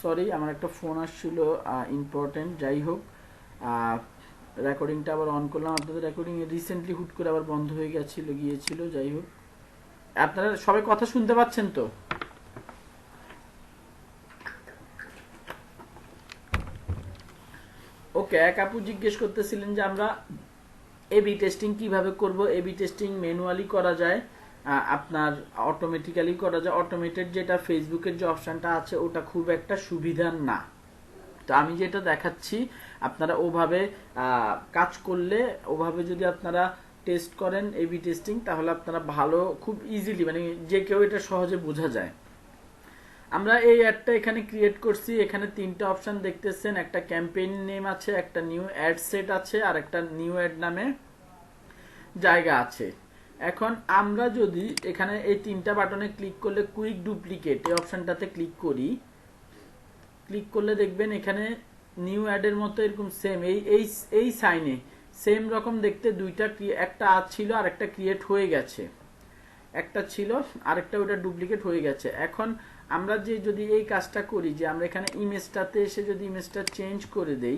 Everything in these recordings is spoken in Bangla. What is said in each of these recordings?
সরি, আমার একটা ফোন আসছিল ইম্পর্টেন্ট। যাই হোক, রেকর্ডিংটা আবার অন করলাম। আপনাদের রেকর্ডিং রিসেন্টলি হুট করে আবার বন্ধ হয়ে গিয়েছিল। যাই হোক, আপনারা সবাই কথা শুনতে পাচ্ছেন তো? ওকে, এক আপু জিজ্ঞেস করতেছিলেন যে আমরা এবি টেস্টিং কিভাবে করব। এবি টেস্টিং ম্যানুয়ালি করা যায়, আপনার অটোমেটিক্যালি করা যায়। অটোমেটেড যেটা ফেসবুকের যে অপশনটা আছে ওটা খুব একটা সুবিধার না। তো আমি যেটা দেখাচ্ছি আপনারা ওভাবে কাজ করলে, ওভাবে যদি আপনারা টেস্ট করেন এবি টেস্টিং, তাহলে আপনারা ভালো, খুব ইজিলি, মানে যে কেউ এটা সহজে বোঝা যায়। আমরা এই অ্যাডটা এখানে ক্রিয়েট করছি। এখানে তিনটা অপশন দেখতেছেন, একটা ক্যাম্পেইন নেম আছে, একটা নিউ অ্যাড সেট আছে, আর একটা নিউ অ্যাড নামে জায়গা আছে। এখন আমরা যদি এখানে এই তিনটা বাটনে ক্লিক করলে কুইক ডুপ্লিকেট এই অপশনটাতে ক্লিক করি, ক্লিক করলে দেখবেন এখানে নিউ অ্যাডের মতো এরকম সেম এই সাইনে সেম রকম দেখতে দুইটা, একটা ছিল আর একটা ক্রিয়েট হয়ে গেছে, একটা ছিল আরেকটা ওটা ডুপ্লিকেট হয়ে গেছে। এখন আমরা যে যদি এই কাজটা করি, যে আমরা এখানে ইমেজটাতে এসে যদি ইমেজটা চেঞ্জ করে দেই,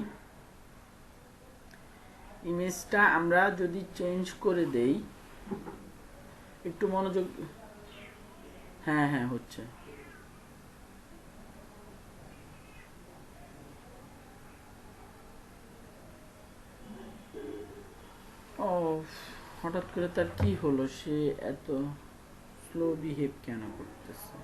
ইমেজটা আমরা যদি চেঞ্জ করে দেই, একটু মনোযোগ, হ্যাঁ হ্যাঁ হচ্ছে। ও, হঠাৎ করে তার কি হলো, সে এত স্লো বিহেভ কেন করতেছে?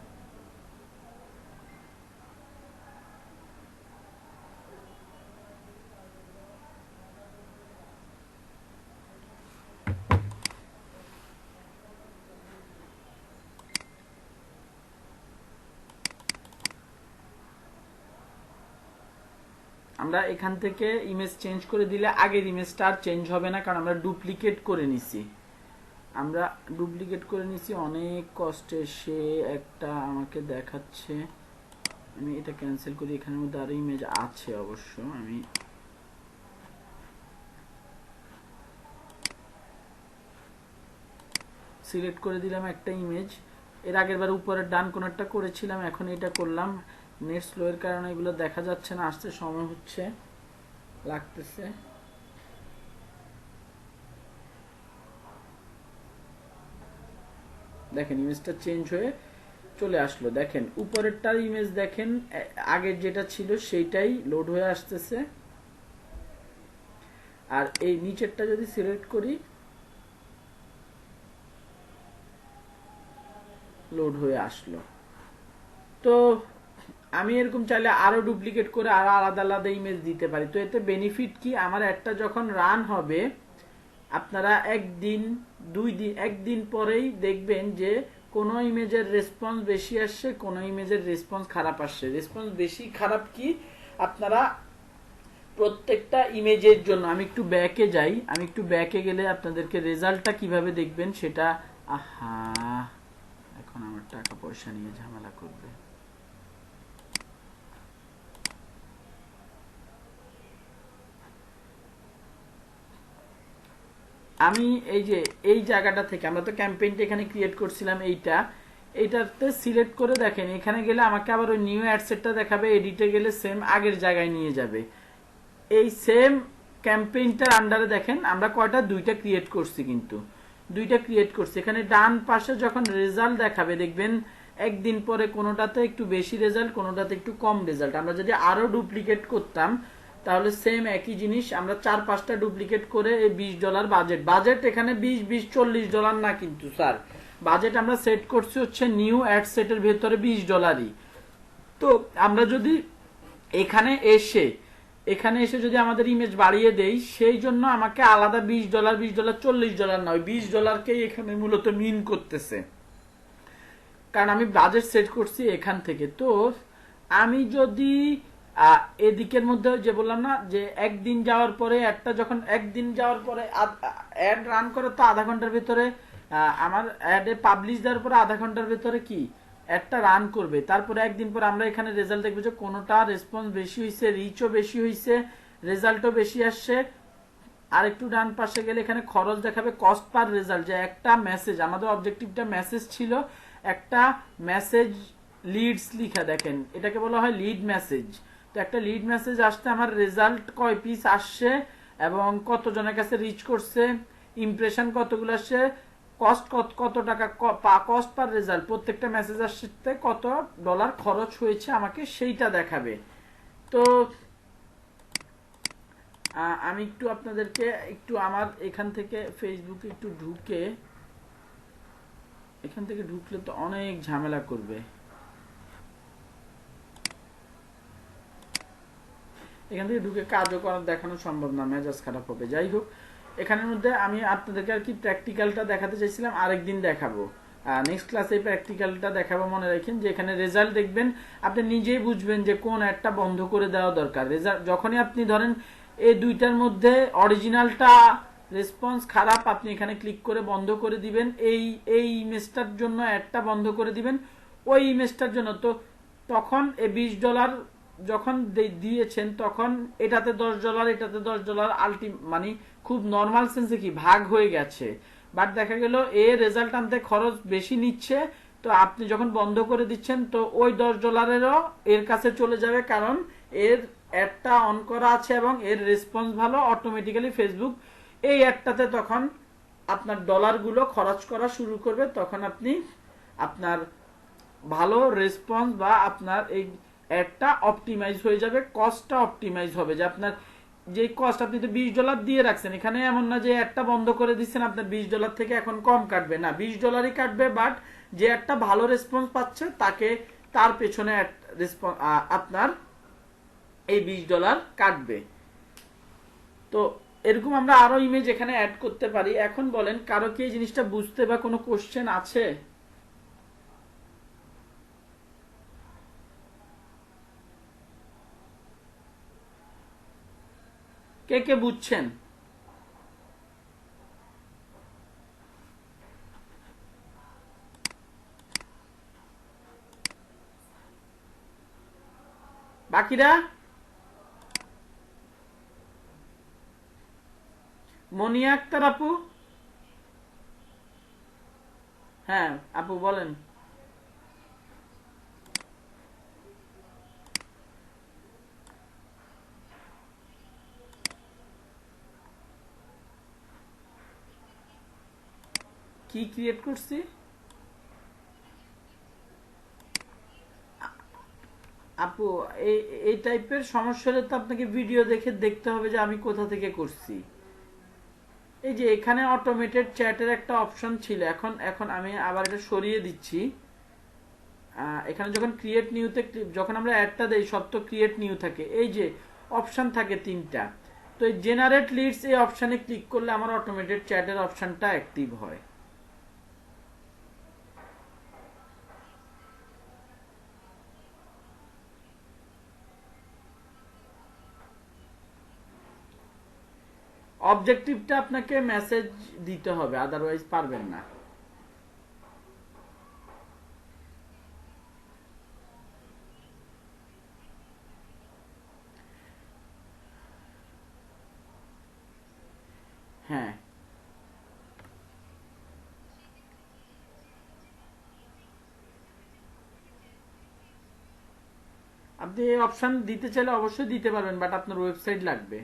আমরা এখান থেকে ইমেজ চেঞ্জ করে দিলে আগের ইমেজটা আর চেঞ্জ হবে না, কারণ আমরা ডুপ্লিকেট করে নিছি। অনেক কষ্টে। সে একটা আমাকে দেখাচ্ছে, আমি এটা ক্যান্সেল করি। এখানের মধ্যে আরো ইমেজ আছে অবশ্য, আমি সিলেক্ট করে দিলাম একটা ইমেজ। এর আগের বার উপরের ডান কোণারটা করেছিলাম, এখন এটা করলাম। নেট স্লো এর কারণে এগুলো দেখা যাচ্ছে না, আসতে সময় হচ্ছে, লাগতেছে। দেখেন ইমেজটা চেঞ্জ হয়ে চলে আসলো। দেখেন উপরেরটার ইমেজ দেখেন, আগের যেটা ছিল সেইটাই লোড হয়ে আসতেছে। আর এই নিচেরটা যদি সিলেক্ট করি, লোড হয়ে আসলো। তো আমি এরকম চাইলে আরো ডুপ্লিকেট করে আরো আলাদা আলাদা ইমেজ দিতে পারি। তো এতে বেনিফিট কি, আমার একটা যখন রান হবে, আপনারা একদিন পরেই দেখবেন যে কোনো ইমেজের রেসপন্স বেশি আসছে, কোনো ইমেজের রেসপন্স খারাপ আসছে। রেসপন্স বেশি খারাপ কি, আপনারা প্রত্যেকটা ইমেজের জন্য, আমি একটু ব্যাকে গেলে আপনাদেরকে রেজাল্টটা কিভাবে দেখবেন সেটা, আহা এখন আমার টাকা পয়সা নিয়ে ঝামেলা করবে। আমি এই জায়গাটা থেকে, আমরা তো ক্যাম্পেইনটা এখানে ক্রিয়েট করছিলাম, এইটাতে সিলেক্ট করে দেখেন, এখানে গেলে আমাকে আবার ওই নিউ অ্যাড সেটটা দেখাবে, এডিটে গেলে সেম আগের জায়গায় নিয়ে যাবে। এই সেম ক্যাম্পেইনটার আন্ডারে দেখেন আমরা দুইটা ক্রিয়েট করছি, কিন্তু দুইটা ক্রিয়েট করছি। এখানে ডান পাশে যখন রেজাল্ট দেখাবে দেখবেন একদিন পরে কোনোটাতে একটু বেশি রেজাল্ট, কোনোটাতে একটু কম রেজাল্ট। আমরা যদি আরো ডুপ্লিকেট করতাম তাহলে সেম একই জিনিস, আমরা 4-5টা ডুপ্লিকেট করে এই $20 বাজেট এখানে $20-40 না কিন্তু স্যার, বাজেট আমরা সেট করছি হচ্ছে নিউ অ্যাড সেটের ভেতরে $20। তো আমরা যদি এখানে এসে যদি আমাদের ইমেজ বাড়িয়ে দেই, সেই জন্য আমাকে আলাদা $20, $40 না, ওই $20কেই এখানে মূলত মিন করতেছে, কারণ আমি বাজেট সেট করছি এখান থেকে। তো আমি যদি এদিকের মধ্যে যে বললাম না, যে একদিন যাওয়ার পরে অ্যাড রান করে, তো আধা ঘন্টার ভিতরে আমার অ্যাডে পাবলিশ দেওয়ার পরে আধা ঘন্টার ভিতরে কি একটা রান করবে। তারপরে একদিন পর আমরা এখানে রেজাল্ট দেখবো যে কোনোটা রেসপন্স বেশি হয়েছে, রিচও বেশি হয়েছে, রেজাল্টও বেশি আসছে। আর একটু ডান পাশে গেলে এখানে খরচ দেখাবে, কস্ট পার রেজাল্ট, যে একটা মেসেজ, আমাদের অবজেক্টিভটা মেসেজ ছিল, একটা মেসেজ লিডস লিখা দেখেন, এটাকে বলা হয় লিড মেসেজ। তো একটা লিড মেসেজ আসতে আমার রেজাল্ট কয় পিস আসছে এবং কতজনের কাছে রিচ করছে, ইমপ্রেশন কতগুলো আসছে, কস্ট কত টাকা, কস্ট পার রেজাল্ট, প্রত্যেকটা মেসেজ আসতে কত ডলার খরচ হয়েছে আমাকে সেইটা দেখাবে। তো আমি একটু আপনাদেরকে একটু আমার এখান থেকে ফেসবুকে একটু ঢুকে, এখান থেকে ঢুকলে তো অনেক ঝামেলা করবে, এখান থেকে ঢুকে কাজও করার দেখানো সম্ভব না, মেজাজ খারাপ হবে। যাই হোক, এখানের মধ্যে আমি আপনাদেরকে আর কি প্র্যাকটিক্যালটা দেখাতে চাইছিলাম, আরেকদিন দেখাবো, নেক্সট ক্লাসে প্র্যাকটিক্যালটা দেখাবো। মনে রাখেন যে এখানে রেজাল্ট দেখবেন, আপনি নিজেই বুঝবেন যে কোন অ্যাডটা বন্ধ করে দেওয়া দরকার। রেজাল্ট যখনই আপনি ধরেন এই দুইটার মধ্যে অরিজিনালটা রেসপন্স খারাপ, আপনি এখানে ক্লিক করে বন্ধ করে দিবেন, এই ইমেজটার জন্য অ্যাডটা বন্ধ করে দিবেন, ওই ইমেজটার জন্য। তো তখন এই $20 যখন দিয়েছেন তখন এটাতে $10, এটাতে $10 মানে খুব নর্মাল সেন্সে কি ভাগ হয়ে গেছে। বাট দেখা গেল এর রেজাল্ট আনতে খরচ বেশি নিচ্ছে, তো আপনি যখন বন্ধ করে দিচ্ছেন তো ওই $10 এর কাছে চলে যাবে, কারণ এর অ্যাডটা অন করা আছে এবং এর রেসপন্স ভালো, অটোমেটিক্যালি ফেসবুক এই অ্যাডটাতে তখন আপনার ডলারগুলো খরচ করা শুরু করবে। তখন আপনি আপনার ভালো রেসপন্স বা আপনার এই অ্যাডটা অপটিমাইজ হয়ে যাবে, কস্টটা অপটিমাইজ হবে। যে আপনার যে কস্ট, আপনি তো $20 দিয়ে রাখছেন, এখানে এমন না যে অ্যাডটা বন্ধ করে দিচ্ছেন আপনার $20 থেকে এখন কম কাটবে, না, $20 কাটবে। বাট যে একটা ভালো রেসপন্স পাচ্ছে তাকে, তার পেছনে আপনার এই $20 কাটবে। তো এরকম আমরা আরো ইমেজ এখানে অ্যাড করতে পারি। এখন বলেন কারো কি এই জিনিসটা বুঝতে বা কোনো কোশ্চেন আছে? কে কে বুঝছেন? বাকিরা? মনিয়া আক্তার আপু? হ্যাঁ আপু বলেন। কি ক্রিয়েট করছি? আপু এই টাইপের সমস্যা হলে তো আপনাকে ভিডিও দেখে দেখতে হবে যে আমি কোথা থেকে করছি। এই যে এখানে অটোমেটেড চ্যাটের একটা অপশন ছিল, এখন এখন আমি আবার এটা সরিয়ে দিচ্ছি। এখানে যখন ক্রিয়েট নিউতে, যখন আমরা অ্যাডটা দেই সব তো ক্রিয়েট নিউ থাকে, এই যে অপশন থাকে 3টা। তো এই জেনারেট লিডস এই অপশনে ক্লিক করলে আমার অটোমেটেড চ্যাটের অপশনটা অ্যাক্টিভ হয়। অবজেক্টিভটা আপনাকে মেসেজ দিতে হবে, আদারওয়াইজ পারবেন না। হ্যাঁ, আপনি এই অপশন দিতে চাইলে অবশ্যই দিতে পারবেন, বাট আপনার ওয়েবসাইট লাগবে।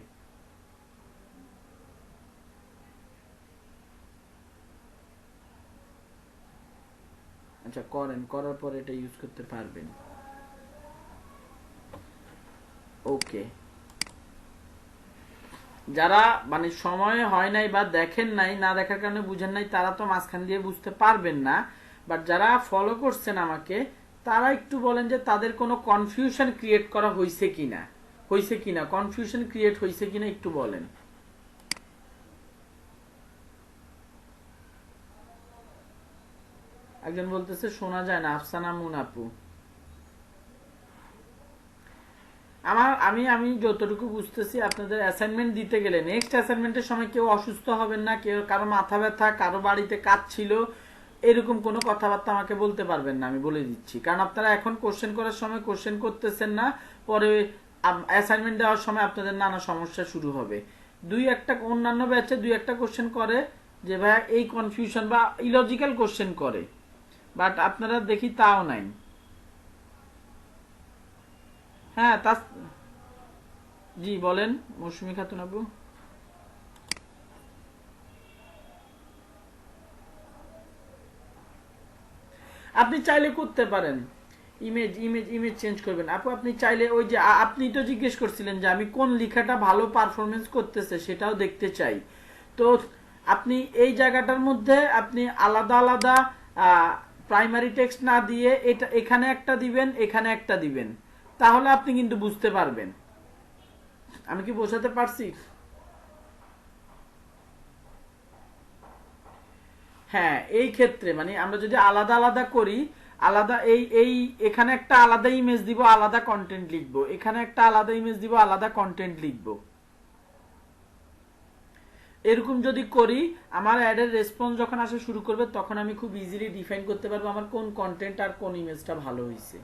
আচ্ছা করেন, করার পর এটা ইউজ করতে পারবেন। ওকে, যারা মানে সময় হয় নাই বা দেখেন নাই, না দেখার কারণে বুঝেন নাই, তারা তো মাঝখান দিয়ে বুঝতে পারবেন না। বাট যারা ফলো করছেন আমাকে, তারা একটু বলেন যে তাদের কোনো কনফিউশন ক্রিয়েট করা হয়েছে কিনা, কনফিউশন ক্রিয়েট হয়েছে কিনা একটু বলেন। একজন বলতেছে শোনা যায় না, আফসানা মুন আপু। আমি আমি যতটুকু বুঝতেছি, আপনাদের অ্যাসাইনমেন্ট দিতে গেলে নেক্সট অ্যাসাইনমেন্টের সময় কেউ অসুস্থ হবেন না, কেউ কারো মাথা ব্যথা, কারো বাড়িতে কাজ ছিল, এরকম কোনো কথাবার্তা আমাকে বলতে পারবেন না, আমি বলে দিচ্ছি। কারণ আপনারা এখন কোশ্চেন করার সময় কোশ্চেন করতেছেন না, পরে অ্যাসাইনমেন্ট দেওয়ার সময় আপনাদের নানা সমস্যা শুরু হবে। অন্যান্য ব্যাচে 2-1টা কোশ্চেন করে যে ভাইয়া এই কনফিউশন বা ইলজিক্যাল কোশ্চেন করে, বাট আপনারা দেখি তাও নাই। হ্যাঁ তা জি বলেন মৌসুমী খাতুন আপু। আপনি চাইলে করতে পারেন, ইমেজ চেঞ্জ করবেন আপু। আপনি চাইলে ওই যে আপনি তো জিজ্ঞেস করছিলেন যে আমি কোন লেখাটা ভালো পারফরমেন্স করতেছে সেটাও দেখতে চাই। তো আপনি এই জায়গাটার মধ্যে আপনি আলাদা আলাদা প্রাইমারি টেক্সট না দিয়ে এটা এখানে একটা দিবেন, এখানে একটা দিবেন, তাহলে আপনি কিন্তু বুঝতে পারবেন। আমি কি বোঝাতে পারছি? হ্যাঁ এই ক্ষেত্রে মানে আমরা যদি আলাদা আলাদা করি, আলাদা এই এই এখানে একটা আলাদা ইমেজ দিব, আলাদা কন্টেন্ট লিখবো, এখানে একটা আলাদা ইমেজ দিব, আলাদা কন্টেন্ট লিখবো, এরকম যদি করি আমার অ্যাডের রেসপন্স যখন আসা শুরু করবে তখন আমি খুব ইজিলি ডিফাইন করতে পারবো আমার কোন কন্টেন্ট আর কোন ইমেজটা ভালো হয়েছে।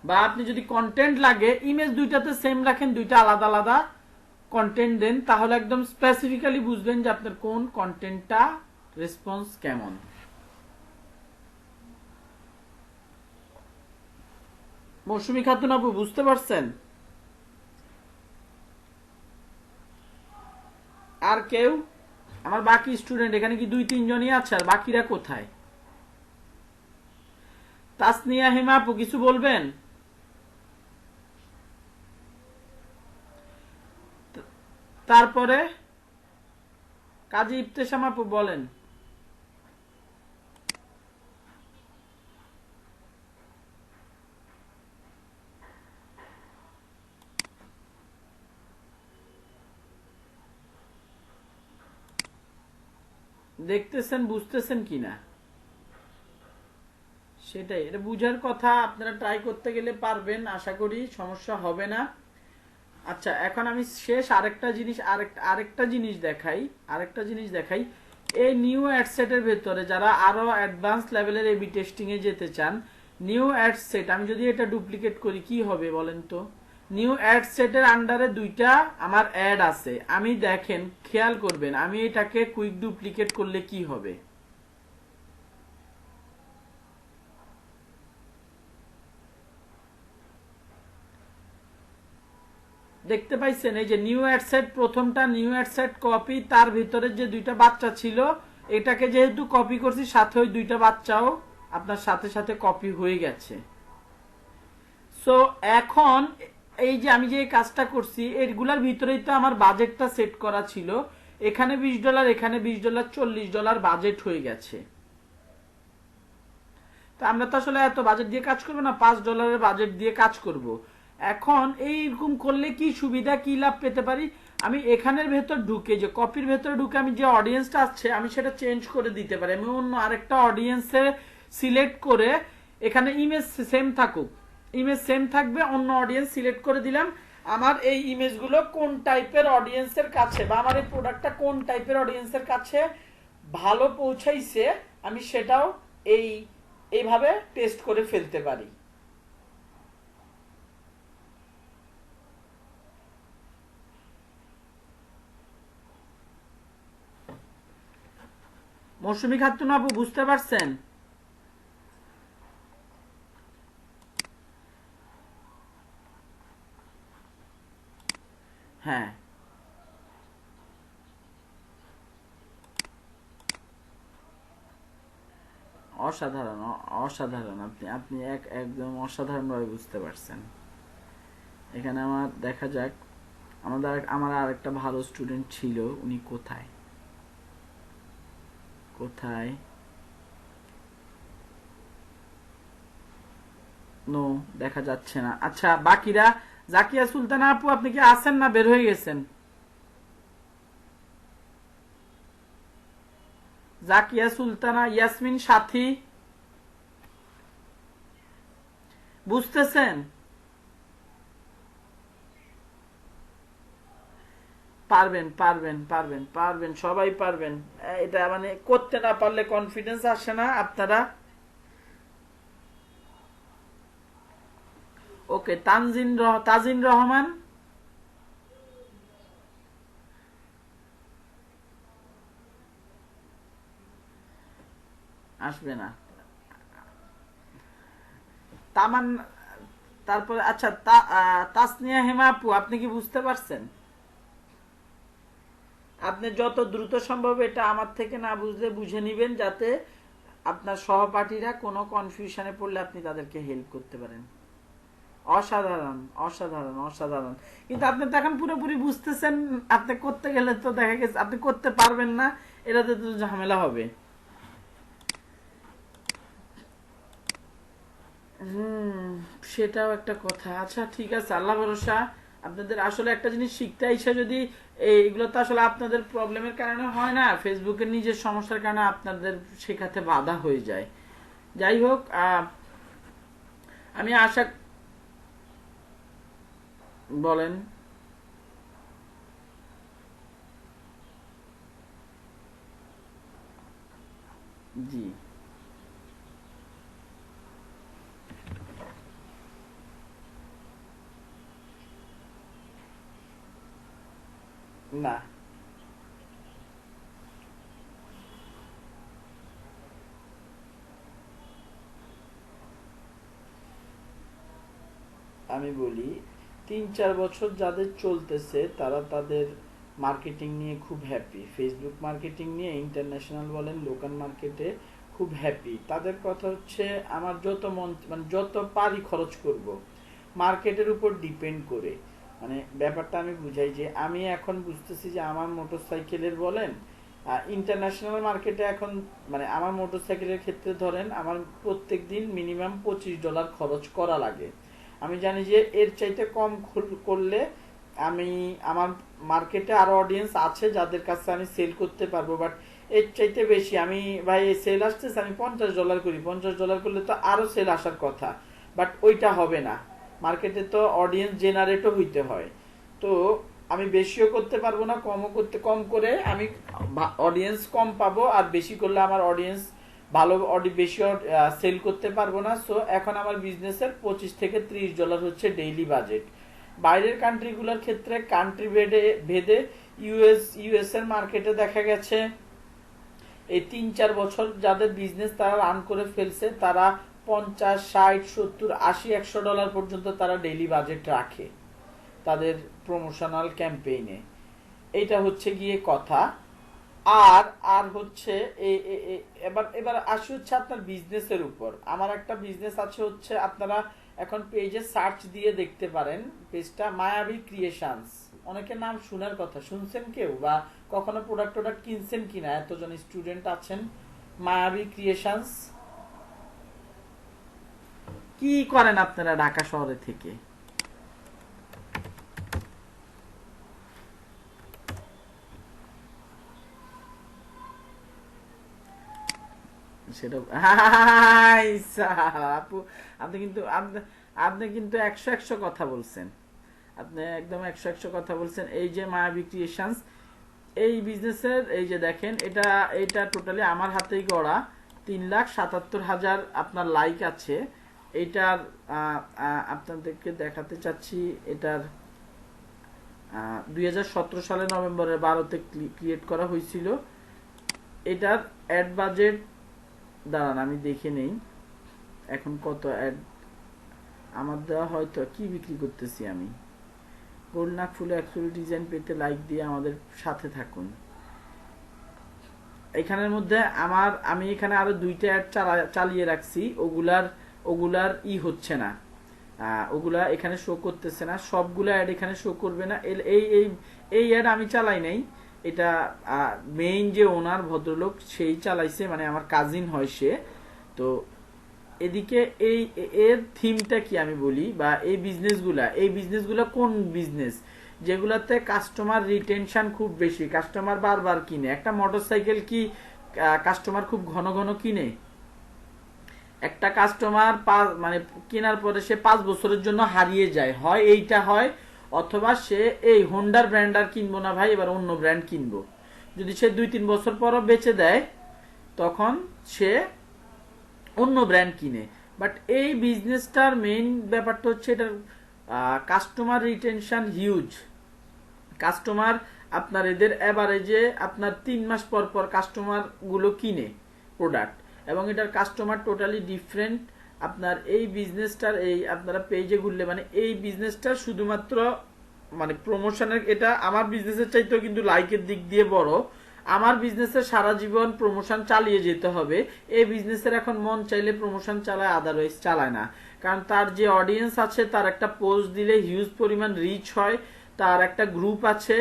বা আপনি যদি কন্টেন্ট লাগে ইমেজ দুইটাতে সেম রাখেন, দুইটা আলাদা আলাদা কন্টেন্ট দেন, তাহলে একদম স্পেসিফিক্যালি বুঝবেন যে আপনার কোন কন্টেন্টটা রেসপন্স কেমন। মৌসুমী খাতুন আপু বুঝতে পারছেন? আর কেউ? আমার বাকি স্টুডেন্ট এখানে কি 2-3 জনই আছে, আর বাকিরা কোথায়? তাসনিয়া হেমা আপু কিছু বলবেন? তারপরে কাজী ইফতেশাম আপু বলেন। দেখতেছেন বুঝতেছেন কিনা সেটাই, এটা বুঝার কথা। আপনারা ট্রাই করতে গেলে পারবেন, আশা করি সমস্যা হবে না। আচ্ছা এখন আমি শেষ আরেকটা জিনিস দেখাই, এই নিউ অ্যাডসেটের ভেতরে যারা আরো অ্যাডভান্স লেভেলের এবি টেস্টিং এ যেতে চান, নিউ অ্যাডসেট আমি যদি এটা ডুপ্লিকেট করি কি হবে বলেন তো? নিউ অ্যাডসেটের আন্ডারে দুইটা আমার অ্যাড আছে, আমি দেখেন খেয়াল করবেন আমি এটাকে কুইক ডুপ্লিকেট করলে কি হবে। দেখতে পাইছেন এই যে নিউ অ্যাডসেট, প্রথমটা নিউ অ্যাডসেট কপি, তার ভিতরে যে দুইটা বাচ্চা ছিল এটাকে যেহেতু কপি করছি সাথে ওই দুইটা বাচ্চাও আপনার সাথে সাথে কপি হয়ে গেছে। সো এখন এই যে আমি যে কাজটা করছি এগুলার ভিতরেই তো আমার বাজেটটা সেট করা ছিল, এখানে $20, এখানে $20, $40 বাজেট হয়ে গেছে। তো আমরা তো আসলে এত বাজেট দিয়ে কাজ করবো না, $5 বাজেট দিয়ে কাজ করব। এখন এইরকম করলে কি সুবিধা কি লাভ পেতে পারি, আমি এখানের ভেতর ঢুকে যে কপির ভেতরে ঢুকে আমি যে অডিয়েন্সটা আছে আমি সেটা চেঞ্জ করে দিতে পারি। আমি অন্য আরেকটা অডিয়েন্সে সিলেক্ট করে এখানে ইমেজ সেম থাকুক, ইমেজ সেম থাকবে, অন্য অডিয়েন্স সিলেক্ট করে দিলাম। আমার এই ইমেজগুলো কোন টাইপের অডিয়েন্সের কাছে বা আমার এই প্রোডাক্টটা কোন টাইপের অডিয়েন্সের কাছে ভালো পৌঁছাইছে আমি সেটাও এই এইভাবে টেস্ট করে ফেলতে পারি। মৌসুমী খাতুন আপু বুঝতে পারছেন? হ্যাঁ অসাধারণ, অসাধারণ, আপনি আপনি একদম অসাধারণভাবে বুঝতে পারছেন। এখানে আমার দেখা যাক আমার আরেকটা ভালো স্টুডেন্ট ছিল, উনি কোথায় কোথায় নো দেখা যাচ্ছে না। আচ্ছা বাকিরা, জাকিয়া সুলতানা আপু আপনি কি আছেন না বের হয়ে গেছেন? জাকিয়া সুলতানা, ইয়াসমিন সাথী বুঝতেছেন? পারবেন পারবেন পারবেন পারবেন সবাই পারবেন। এটা মানে করতে না পারলে কনফিডেন্স আসে না আপনারা। ওকে তাজিন রহমান আসবে না। তামান তারপরে আচ্ছা, তাসনিয়া হেমা আপু, আপনি কি বুঝতে পারছেন? আপনি যত দ্রুত সম্ভব এটা আমার থেকে না বুঝলে বুঝে নিবেন, যাতে আপনার সহপাঠীরা কোনো কনফিউশনে পড়লে আপনি তাদেরকে হেল্প করতে পারেন। অসাধারণ, অসাধারণ, অসাধারণ। কিন্তু আপনি তো এখন পুরোপুরি বুঝতেছেন, আপনি করতে গেলে তো দেখা গেছে আপনি করতে পারবেন না, এটাতে তো ঝামেলা হবে। হুম, সেটাও একটা কথা। আচ্ছা ঠিক আছে, আল্লাহ ভরসা। আপনাদের আসলে একটা জিনিস শিখতে আইসা যদি এইগুলো তো আসলে আপনাদের প্রবলেমের কারণে হয় না, ফেসবুকের নিজের সমস্যার কারণে আপনাদের শেখাতে বাধা হয়ে যায়। যাই হোক, আমি আশা, বলেন। জি। না, আমি বলি, 3-4 বছর যাদের চলতেছে তারা তাদের মার্কেটিং নিয়ে খুব হ্যাপি, ফেসবুক মার্কেটিং নিয়ে ইন্টারন্যাশনাল বলেন লোকাল মার্কেটে খুব হ্যাপি। তাদের কথা হচ্ছে আমার যত মন মানে যত পারি খরচ করব, মার্কেটের উপর ডিপেন্ড করে। মানে ব্যাপারটা আমি বুঝাই যে আমি এখন বুঝতেছি যে আমার মোটরসাইকেলের বলেন ইন্টারন্যাশনাল মার্কেটে এখন, মানে আমার মোটরসাইকেলের ক্ষেত্রে ধরেন আমার প্রত্যেক দিন মিনিমাম $25 খরচ করা লাগে। আমি জানি যে এর চাইতে কম করলে আমি আমার মার্কেটে আরো অডিয়েন্স আছে যাদের কাছে আমি সেল করতে পারবো, বাট এর চাইতে বেশি আমি, ভাই এই সেল আসতেছে আমি $50 করি, $50 করলে তো আরো সেল আসার কথা, বাট ওইটা হবে না। মার্কেটে তো অডিয়েন্স জেনারেটও হইতে হয়। তো আমি বেশিও করতে পারবো না, কমও করতে, কম করে আমি অডিয়েন্স কম পাবো, আর বেশি করলে আমার অডিয়েন্স ভালো বেশি সেল করতে পারবো না। সো এখন আমার বিজনেসের $25 থেকে $30 হচ্ছে ডেইলি বাজেট। বাইরের কান্ট্রিগুলোর ক্ষেত্রে কান্ট্রি ভেদে ভেদে ইউএস এর মার্কেটে দেখা গেছে এই 3-4 বছর যাদের বিজনেস তারা রান করে ফেলছে, তারা 50, 60, 70, 80, $100 পর্যন্ত তারা ডেইলি বাজেট রাখে তাদের প্রমোশনাল ক্যাম্পেইনে। এইটা হচ্ছে গিয়ে কথা। আর আর হচ্ছে এবার এবার আসি হচ্ছে আপনার বিজনেসের উপর। আমার একটা বিজনেস আছে হচ্ছে, আপনারা এখন পেজে সার্চ দিয়ে দেখতে পারেন, পেজটা মায়াবী ক্রিয়েশনস। অনেকের নাম শোনার কথা, শুনছেন কেউ বা কখনো প্রোডাক্ট টোডাক্ট কিনছেন কিনা, এতজন স্টুডেন্ট আছেন। মায়াবী ক্রিয়েশনস। কি করেন আপনারা ঢাকা শহরে থেকে? সেটা হাই স্যার, আপু আপনি কিন্তু আপনি কিন্তু 100 কথা বলছেন। আপনি একদম 100 কথা বলছেন। এই যে মায়াবী ক্রিয়েশনস, এই বিজনেসের এই যে দেখেন, এটা এটা টোটালি আমার হাতেই গড়া। 3,77,000 আপনার লাইক আছে। এটার আপনাদেরকে দেখাতে চাচ্ছি, এটার 2017 সালে নভেম্বরের 12-তে ক্রিয়েট করা হয়েছিল। এটার অ্যাড বাজেট, দাঁড়ান আমি দেখে নেই এখন কত অ্যাড আমার দেওয়া, হয়তো কি বিক্রি করতেছি আমি। গোল্ডনাক ফুলে অ্যাকচুয়ালি ডিজাইন পেতে লাইক দিয়ে আমাদের সাথে থাকুন। এখানের মধ্যে আমি এখানে আরো 2টা অ্যাড চালিয়ে রাখছি, ওগুলার হচ্ছে না, ওগুলা এখানে শো করতেছে না, সবগুলা অ্যাড এখানে শো করবে না। এই এই এই অ্যাড আমি চালাই নাই, এটা মেইন যে ওনার ভদ্রলোক সেই চালাইছে, মানে আমার কাজিন হয় সে। তো এদিকে এর থিমটা কি আমি বলি, বা এই বিজনেসগুলা কোন বিজনেস যেগুলাতে কাস্টমার রিটেনশন খুব বেশি, কাস্টমার বারবার কিনে। একটা মোটরসাইকেল কি কাস্টমার খুব ঘন ঘন কিনে? একটা কাস্টমার মানে কেনার পরে সে 5 বছরের জন্য হারিয়ে যায়, হয় এইটা হয়, অথবা সে এই হোন্ডার ব্র্যান্ড আর কিনবো না ভাই, এবার অন্য ব্র্যান্ড কিনবো। যদি সে 2-3 বছর পরও বেচে দেয়, তখন সে অন্য ব্র্যান্ড কিনে। বাট এই বিজনেসটার মেইন ব্যাপারটা হচ্ছে এটার কাস্টমার রিটেনশন হিউজ। কাস্টমার আপনার এদের এভারেজে আপনার 3 মাস পর পর কাস্টমার গুলো কিনে প্রোডাক্ট, এবং এটার কাস্টমার টোটালি ডিফারেন্ট। আপনার এই বিজনেসটার এই আপনারা পেজে ঘুরলে মানে এই বিজনেসটা শুধুমাত্র মানে প্রমোশনের, এটা আমার বিজনেসের চাইতেও কিন্তু লাইকের দিক দিয়ে বড়। আমার বিজনেসের সারা জীবন প্রমোশন চালিয়ে যেতে হবে। এই বিজনেসের এখন মন চাইলে প্রমোশন চালায়, আদারওয়াইজ চালায় না। কারণ তার যে অডিয়েন্স আছে, তার একটা পোস্ট দিলে হিউজ পরিমাণ রিচ হয়। তার একটা গ্রুপ আছে,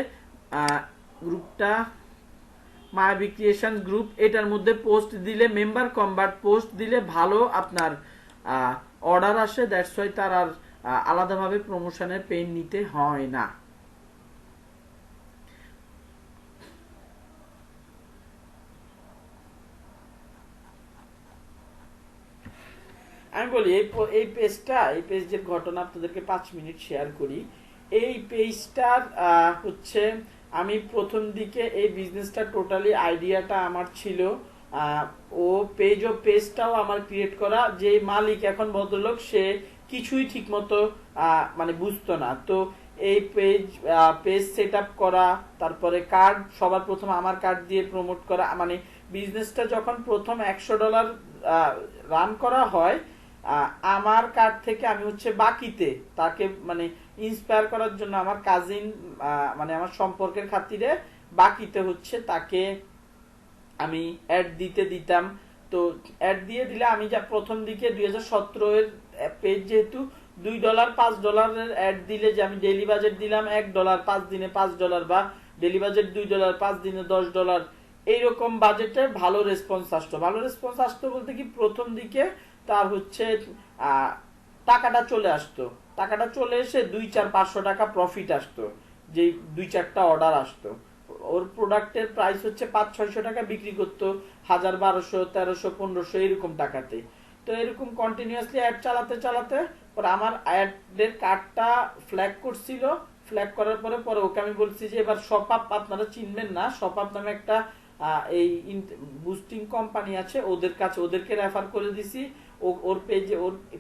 গ্রুপটা মায়াবী ক্রিয়েশন গ্রুপ, এটার মধ্যে পোস্ট দিলে মেম্বার কনভার্ট, পোস্ট দিলে ভালো আপনার অর্ডার আসে। দ্যাটস ওয়াই তার আর আলাদাভাবে প্রমোশনের পেইন নিতে হয় না। আমি বলি এই পেজের ঘটনা আপনাদেরকে 5 মিনিট শেয়ার করি। এই পেজটার হচ্ছে আমি প্রথম দিকে এই বিজনেসটা টোটালি আইডিয়াটা আমার ছিল, পেজটাও আমার ক্রিয়েট করা। যে মালিক এখন ভদ্রলোক, সে কিছুই ঠিক মতো মানে বুঝতো না। তো এই পেজ সেট আপ করা, তারপরে কার্ড সবার প্রথম আমার কার্ড দিয়ে প্রমোট করা, মানে বিজনেসটা যখন প্রথম $100 রান করা হয়, আমার কার্ড থেকে আমি হচ্ছে বাকিতে তাকে মানে ইন্সপায়ার করার জন্য আমার কাজিন মানে আমার সম্পর্কের খাতিরে বাকিতে হচ্ছে তাকে আমি অ্যাড দিতাম। তো অ্যাড দিয়ে দিলে আমি যা প্রথম দিকে 2017 এর পেজ যেহেতু $2 $5 অ্যাড দিলে, যে আমি ডেইলি বাজেট দিলাম $1 5 দিনে $5, বা ডেইলি বাজেট $2 5 দিনে $10, এইরকম বাজেটে ভালো রেসপন্স আসতো বলতে কি প্রথম দিকে তার হচ্ছে টাকাটা চলে এসে 2-4-500 টাকা প্রফিট আসতো, যে 2-4টা অর্ডার আসতো। ওর প্রোডাক্টের প্রাইস হচ্ছে 500-600 টাকা, বিক্রি করতো 1000 1200 1300 1500 এরকম টাকাতে। তো এরকম কন্টিনিউয়াসলি অ্যাড চালাতে পরে আমার অ্যাডের কার্ডটা ফ্ল্যাগ করছিল। ফ্ল্যাগ করার পরে ওকে আমি বলছি যে এবার শপ আপ, আপনারা চিনবেন না, শপ আপ নামে একটা এই বুস্টিং কোম্পানি আছে, ওদেরকে রেফার করে দিছি। ওর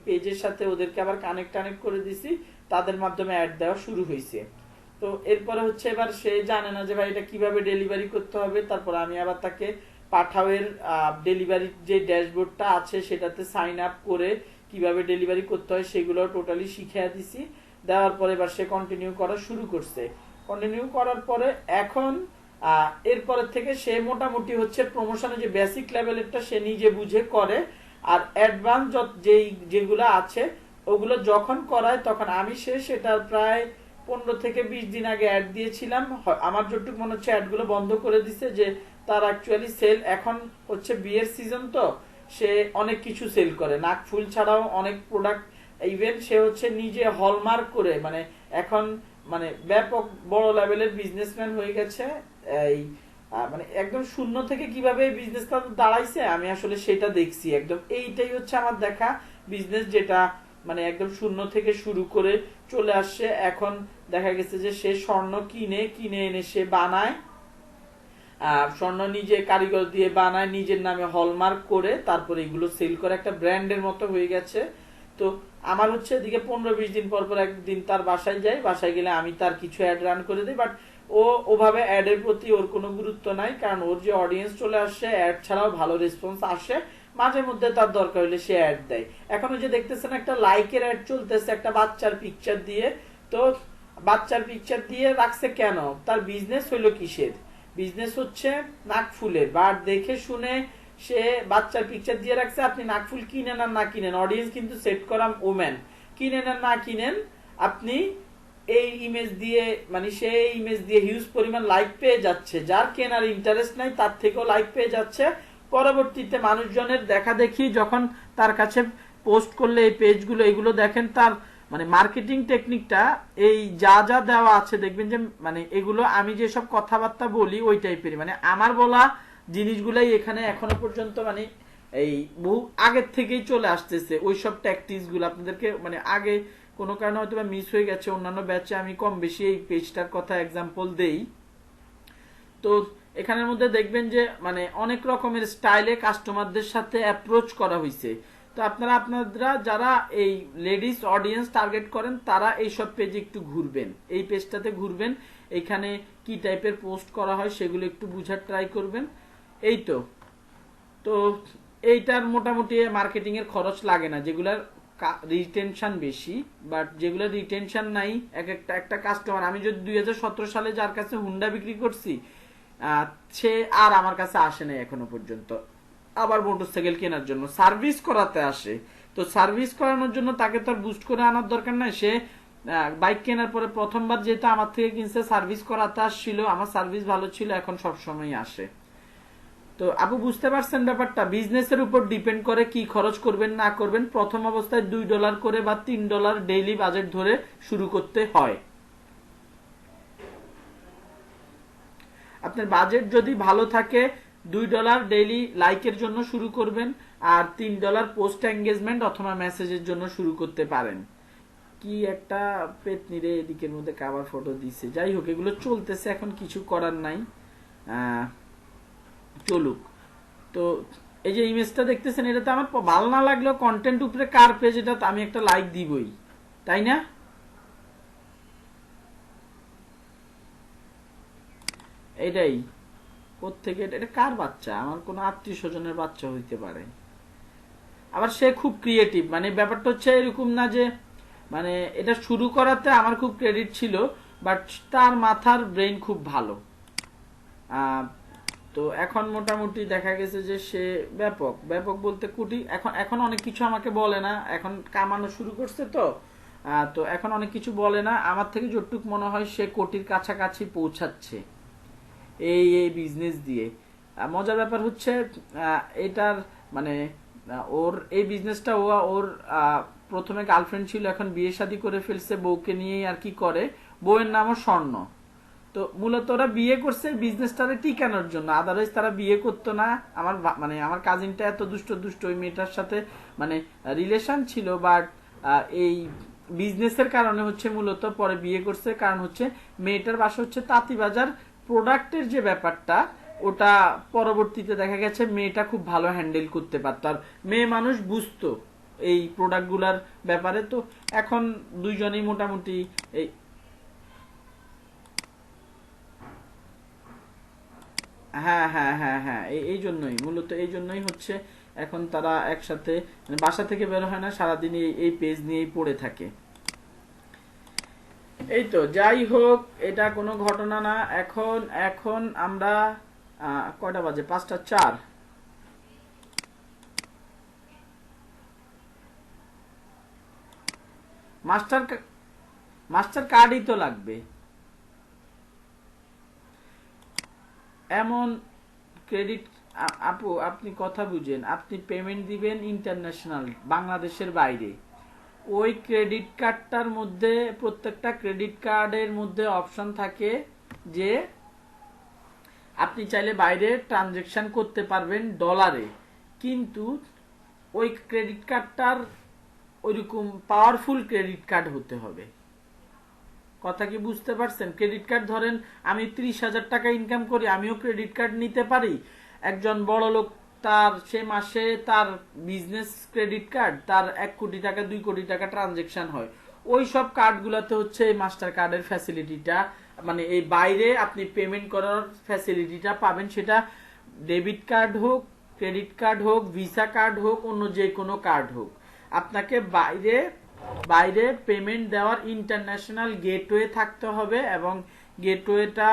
পেজের সাথে ওদেরকে আবার কানেক্ট করে দিছি, তাদের মাধ্যমে অ্যাড দেওয়া শুরু হয়েছে। তো এরপরে হচ্ছে এবার সে জানে না যে ভাই এটা কিভাবে ডেলিভারি করতে হবে। তারপর আমি আবার তাকে পাঠাওয়ের ডেলিভারির যে ড্যাশবোর্ডটা আছে সেটাতে সাইন আপ করে কিভাবে ডেলিভারি করতে হয় সেগুলো টোটালি শিখিয়ে দিছি। দেওয়ার পরে এবার সে কন্টিনিউ করা শুরু করছে। কন্টিনিউ করার পরে এখন এরপরের থেকে সে মোটামুটি হচ্ছে প্রমোশনে যে বেসিক লেভেলেরটা সে নিজে বুঝে করে, আর অ্যাডভান্স যেগুলো আছে ওগুলো যখন করায় তখন আমি সেটার প্রায় 15 থেকে 20 দিন আগে অ্যাড দিয়েছিলাম। আমার যতটুকু মনে হচ্ছে অ্যাডগুলো বন্ধ করে দিছে, যে তার অ্যাকচুয়ালি সেল এখন হচ্ছে বিয়ের সিজন, তো সে অনেক কিছু সেল করে, নাকফুল ছাড়াও অনেক প্রোডাক্ট। ইভেন সে হচ্ছে নিজে হলমার্ক করে, মানে এখন মানে ব্যাপক বড় লেভেলের বিজনেসম্যান হয়ে গেছে। এই মানে একদম শূন্য থেকে কিভাবে এই বিজনেসটা দাঁড়াইছে আমি আসলে সেটা দেখছি। একদম এইটাই হচ্ছে আমার দেখা বিজনেস, যেটা মানে একদম শূন্য থেকে শুরু করে চলে আসছে। এখন দেখা গেছে যে সে স্বর্ণ কিনে এনে সে বানায়, স্বর্ণ নিজে কারিগর দিয়ে বানায়, নিজের নামে হলমার্ক করে তারপরে এগুলো সেল করে, একটা ব্র্যান্ডের মতো হয়ে গেছে। তো আমার হচ্ছে এদিকে 15-20 দিন পর একদিন তার বাসায় যাই, বাসায় গেলে আমি তার কিছু অ্যাড রান করে দিই। বাট ওভাবে অ্যাডের প্রতি ওর কোনো গুরুত্ব নাই, কারণ ওর যে অডিয়েন্স চলে আসছে, অ্যাড ছাড়াও ভালো রেসপন্স আসে। মাঝে মধ্যে তার দরকার হলে সে অ্যাড দেয়। এখন ওই যে দেখতেছেন একটা লাইকের অ্যাড চলতেছে একটা বাচ্চার পিকচার দিয়ে। তো বাচ্চার পিকচার দিয়ে রাখছে কেন? তার বিজনেস হইলো কিসের? বিজনেস হচ্ছে নাকফুলের। বাট দেখে শুনে সে বাচ্চার পিকচার দিয়ে রাখছে। আপনি নাকফুল কিনেন আর না কিনেন, অডিয়েন্স কিন্তু সেট করা ওম্যান, কিনেন আর না কিনেন, আপনি এই ইমেজ দিয়ে মানে সেই ইমেজ দিয়ে হিউজ পরিমাণ লাইক পেয়ে যাচ্ছে। যার কেনার ইন্টারেস্ট নাই তার থেকেও লাইক পেয়ে যাচ্ছে। পরবর্তীতে মানুষজনের দেখা দেখি যখন তার কাছে পোস্ট করলে এই পেজগুলো এগুলো দেখেন, তার মানে মার্কেটিং টেকনিকটা এই যা দেওয়া আছে দেখবেন যে মানে এগুলো আমি যেসব কথাবার্তা বলি ওই টাইপেরই, মানে আমার বলা জিনিসগুলাই এখানে এখনো পর্যন্ত মানে এই বহু আগের থেকেই চলে আসতেছে। ওইসব ট্যাকটিক্স গুলো আপনাদেরকে মানে আগে কোনো কারণে হয়তো মিস হয়ে গেছে, অন্যান্য ব্যাচে আমি কম বেশি এই পেজটার কথা এক্সাম্পল দেই। তো এখানের মধ্যে দেখবেন যে মানে অনেক রকমের স্টাইলে কাস্টমারদের সাথে অ্যাপ্রোচ করা হয়েছে। তো আপনারা যারা এই লেডিস অডিয়েন্স টার্গেট করেন তারা এইসব পেজে একটু ঘুরবেন, এই পেজটাতে ঘুরবেন, এখানে কি টাইপের পোস্ট করা হয় সেগুলো একটু বুঝার ট্রাই করবেন। এই তো এইটার মোটামুটি মার্কেটিং এর খরচ লাগে না, যেগুলার রিটেনশন বেশি। বাট যেগুলো রিটেনশন নাই, একটা কাস্টমার, আমি যদি 2017 সালে যার কাছে হুন্ডা বিক্রি করছি, সে আর আমার কাছে আসে নাই এখনো পর্যন্ত আবার মোটরসাইকেল কেনার জন্য, সার্ভিস করাতে আসে। তো সার্ভিস করানোর জন্য তাকে তো আর বুস্ট করে আনার দরকার নাই। সে বাইক কেনার পরে প্রথমবার যেহেতু আমার থেকে কিনছে, সার্ভিস করাতে আসছিল, আমার সার্ভিস ভালো ছিল, এখন সবসময় আসে। তো আপু বুঝতে পারছেন ব্যাপারটা? বিজনেসের উপর ডিপেন্ড করে কি খরচ করবেন না করবেন। প্রথম অবস্থায় $2 করে বা $3 ডেইলি বাজেট ধরে শুরু করতে হয়। আপনার বাজেট যদি ভালো থাকে, $2 ডেইলি লাইকের জন্য শুরু করবেন, আর $3 পোস্ট এঙ্গেজমেন্ট অথবা মেসেজের জন্য শুরু করতে পারেন। কি একটা পেতনিরে এদিকের মধ্যে কাভার ফটো দিছে। যাই হোক, এগুলো চলতেছে, এখন কিছু করার নাই, চলুক। তো এই যে ইমেজটা দেখতেছেন, এটা তো আমার ভালো না লাগলেও কন্টেন্ট উপরে কার পেজ, এটা তো আমি একটা লাইক দিবই, তাই না? এটাই কোত্থেকে, এটা কার বাচ্চা? আমার কোনো আত্মীয় স্বজনের বাচ্চা হইতে পারে। আবার সে খুব ক্রিয়েটিভ, মানে ব্যাপারটা হচ্ছে এরকম না যে, মানে এটা শুরু করাতে আমার খুব ক্রেডিট ছিল, বাট তার মাথার ব্রেন খুব ভালো। তো এখন মোটামুটি দেখা গেছে যে সে ব্যাপক ব্যাপক বলতে কোটি, এখন অনেক কিছু আমাকে বলে না, এখন কামানো শুরু করছে। তো এখন অনেক কিছু বলে না, আমার থেকে যতটুকু মনে হয় সে কোটির কাছাকাছি পৌঁছাচ্ছে এই এই বিজনেস দিয়ে। মজার ব্যাপার হচ্ছে এটার মানে ওর এই বিজনেসটা, ওর প্রথমে গার্লফ্রেন্ড ছিল, এখন বিয়ে শাদী করে ফেলছে, বউকে নিয়ে আর কি করে, বউয়ের নামও স্বর্ণ। তো মূলত ওরা বিয়ে করছে বিজনেসটারে টিকানোর জন্য, আদারওয়াইজ তারা বিয়ে করতো না। আমার কাজিনটা এত দুষ্ট দুষ্ট, ওই মেয়েটার সাথে মানে রিলেশন ছিল, বাট এই বিজনেসের কারণে হচ্ছে মূলত পরে বিয়ে করছে। কারণ হচ্ছে মেয়েটার বাসা হচ্ছে তাঁতিবাজার, প্রোডাক্টের যে ব্যাপারটা ওটা পরবর্তীতে দেখা গেছে মেয়েটা খুব ভালো হ্যান্ডেল করতে পারতো, আর মেয়ে মানুষ বুঝতো এই প্রোডাক্ট গুলার ব্যাপারে। তো এখন দুইজনেই মোটামুটি এই হ্যাঁ হ্যাঁ হ্যাঁ হ্যাঁ এই জন্যই, মূলত এই জন্যই হচ্ছে এখন তারা একসাথে, মানে বাসা থেকে বের হয় না, সারাদিন এই পেজ নিয়েই পড়ে থাকে। এই তো, যাই হোক, এটা কোনো ঘটনা না। এখন এখন আমরা কয়টা বাজে? 5টা 4। মাস্টার মাস্টার কার্ডই তো লাগবে। এমন ক্রেডিট, আপু আপনি কথা বুঝেন, আপনি পেমেন্ট দিবেন ইন্টারন্যাশনাল, বাংলাদেশের বাইরে। ওই ক্রেডিট কার্ডটার মধ্যে, প্রত্যেকটা ক্রেডিট কার্ডের মধ্যে অপশন থাকে যে আপনি চাইলে বাইরে ট্রানজেকশন করতে পারবেন ডলারে, কিন্তু ওই ক্রেডিট কার্ডটার ওইরকম পাওয়ারফুল ক্রেডিট কার্ড হতে হবে। কথা কি বুঝতে পারছেন? ক্রেডিট কার্ড ধরেন আমি 30,000 টাকা ইনকাম করি, আমিও ক্রেডিট কার্ড নিতে পারি। একজন বড় লোক, তার সে মাসে তার বিজনেস ক্রেডিট কার্ড, তার 1 কোটি টাকা 2 কোটি টাকা ট্রানজেকশন হয়, ওই সব কার্ডগুলোতে হচ্ছে এই মাস্টার কার্ডের ফ্যাসিলিটিটা, মানে এই বাইরে আপনি পেমেন্ট করার ফ্যাসিলিটিটা পাবেন। সেটা ডেবিট কার্ড হোক, ক্রেডিট কার্ড হোক, ভিসা কার্ড হোক, অন্য যে কোনো কার্ড হোক, আপনাকে বাইরে বাইরে পেমেন্ট দেওয়ার ইন্টারন্যাশনাল গেটওয়ে থাকতে হবে, এবং গেটওয়েটা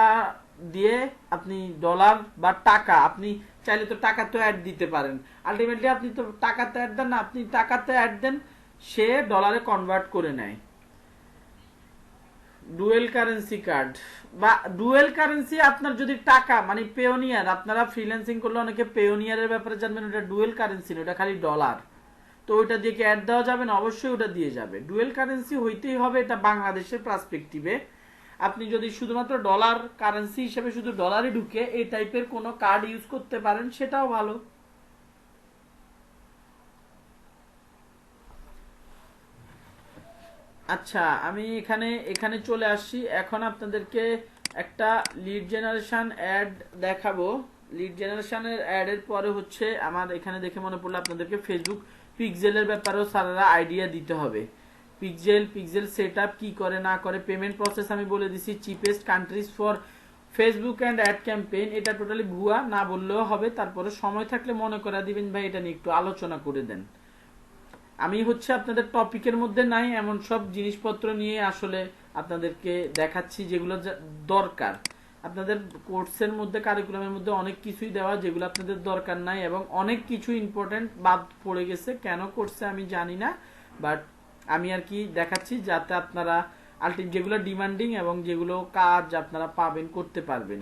দিয়ে আপনি ডলার বা টাকা, আপনি চাইলে তো টাকা তো অ্যাড দিতে পারেন, আলটিমেটলি আপনি তো টাকাতে অ্যাড দেন না, আপনি টাকাতে অ্যাড দেন, সে ডলারে কনভার্ট করে নেয়। ডুয়েল কারেন্সি কার্ড বা ডুয়েল কারেন্সি, আপনার যদি টাকা মানে পেওনিয়ার, আপনারা ফ্রিল্যান্সিং করলে অনেকে পেওনিয়ারের ব্যাপারে জানবেন, ওটা ডুয়েল কারেন্সি না, ওটা খালি ডলার। তো ওইটা দিয়ে কি অ্যাড দেওয়া যাবে না? অবশ্যই ওটা দিয়ে যাবে। ডুয়েল কারেন্সি হইতেই হবে, এটা বাংলাদেশের পার্সপেক্টিভে। আপনি যদি শুধুমাত্র ডলার কারেন্সি হিসেবে শুধু ডলারই ঢুকে এই টাইপের কোনো কার্ড ইউজ করতে পারেন, সেটাও ভালো। আচ্ছা, আমি এখানে এখানে চলে আসছি। এখন আপনাদেরকে একটা লিড জেনারেশন অ্যাড দেখাবো। লিড জেনারেশনের অ্যাডের পরে হচ্ছে আমার এখানে দেখে মনে পড়লো আপনাদেরকে ফেসবুক পিক্সেলের ব্যাপারেও সারারা আইডিয়া দিতে হবে। পিক্সেল সেটআপ কি করে না করে, পেমেন্ট প্রসেস আমি বলে দিছি। Cheapest countries for Facebook and ad campaign, এটা টোটালি ভুয়া, না বললেও হবে। তারপরে সময় থাকলে মনে করা দিবেন ভাই এটা নিয়ে একটু আলোচনা করে দেন। আমি হচ্ছে আপনাদের টপিকের মধ্যে নাই এমন সব জিনিসপত্র নিয়ে আসলে আপনাদেরকে দেখাচ্ছি যেগুলো দরকার। আপনাদের কোর্সের মধ্যে কারিকুলামের মধ্যে অনেক কিছুই দেওয়া যেগুলো আপনাদের দরকার নাই, এবং অনেক কিছু ইম্পর্টেন্ট বাদ পড়ে গেছে। কেন করছে আমি জানি না, বাট আমি আর কি দেখাচ্ছি যাতে আপনারা আলটিমেট যেগুলো ডিমান্ডিং এবং যেগুলো কাজ আপনারা পাবেন, করতে পারবেন।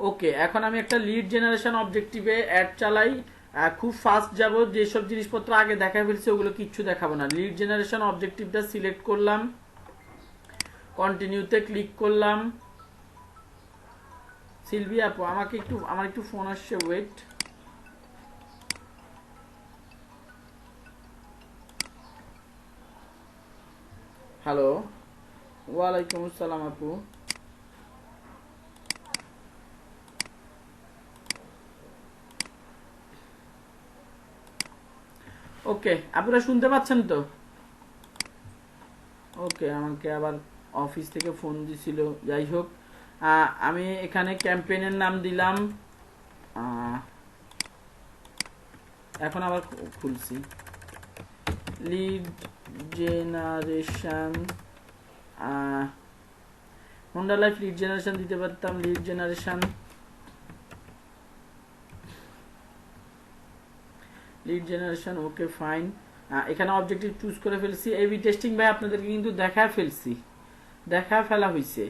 ওকে, এখন আমি একটা লিড জেনারেশন অবজেক্টিভে অ্যাড চালাই। খুব ফাস্ট যাব, যেসব জিনিসপত্র আগে দেখা ফেলছে ওগুলো কিচ্ছু দেখাবো না। লিড জেনারেশন অবজেক্টিভটা সিলেক্ট করলাম, কন্টিনিউতে ক্লিক করলাম। সিলভি আপু আমাকে একটু, আমার একটু ফোন আসছে, ওয়েট। হ্যালো, ওয়ালাইকুম আসসালাম আপু। ওকে, আপনারা শুনতে পাচ্ছেন তো? ওকে, আমাকে আবার অফিস থেকে ফোন দিছিল। যাই হোক, আমি এখানে ক্যাম্পেইনের নাম দিলাম। এখন আবার খুলছি, lead generation Honda life lead generation দিতে পারতাম, lead generation, lead generation. Okay fine, এখানে অবজেক্টিভ চুজ করে ফেলছি। এবি টেস্টিং ভাই আপনাদেরকে কিন্তু দেখা ফেলা হয়েছে।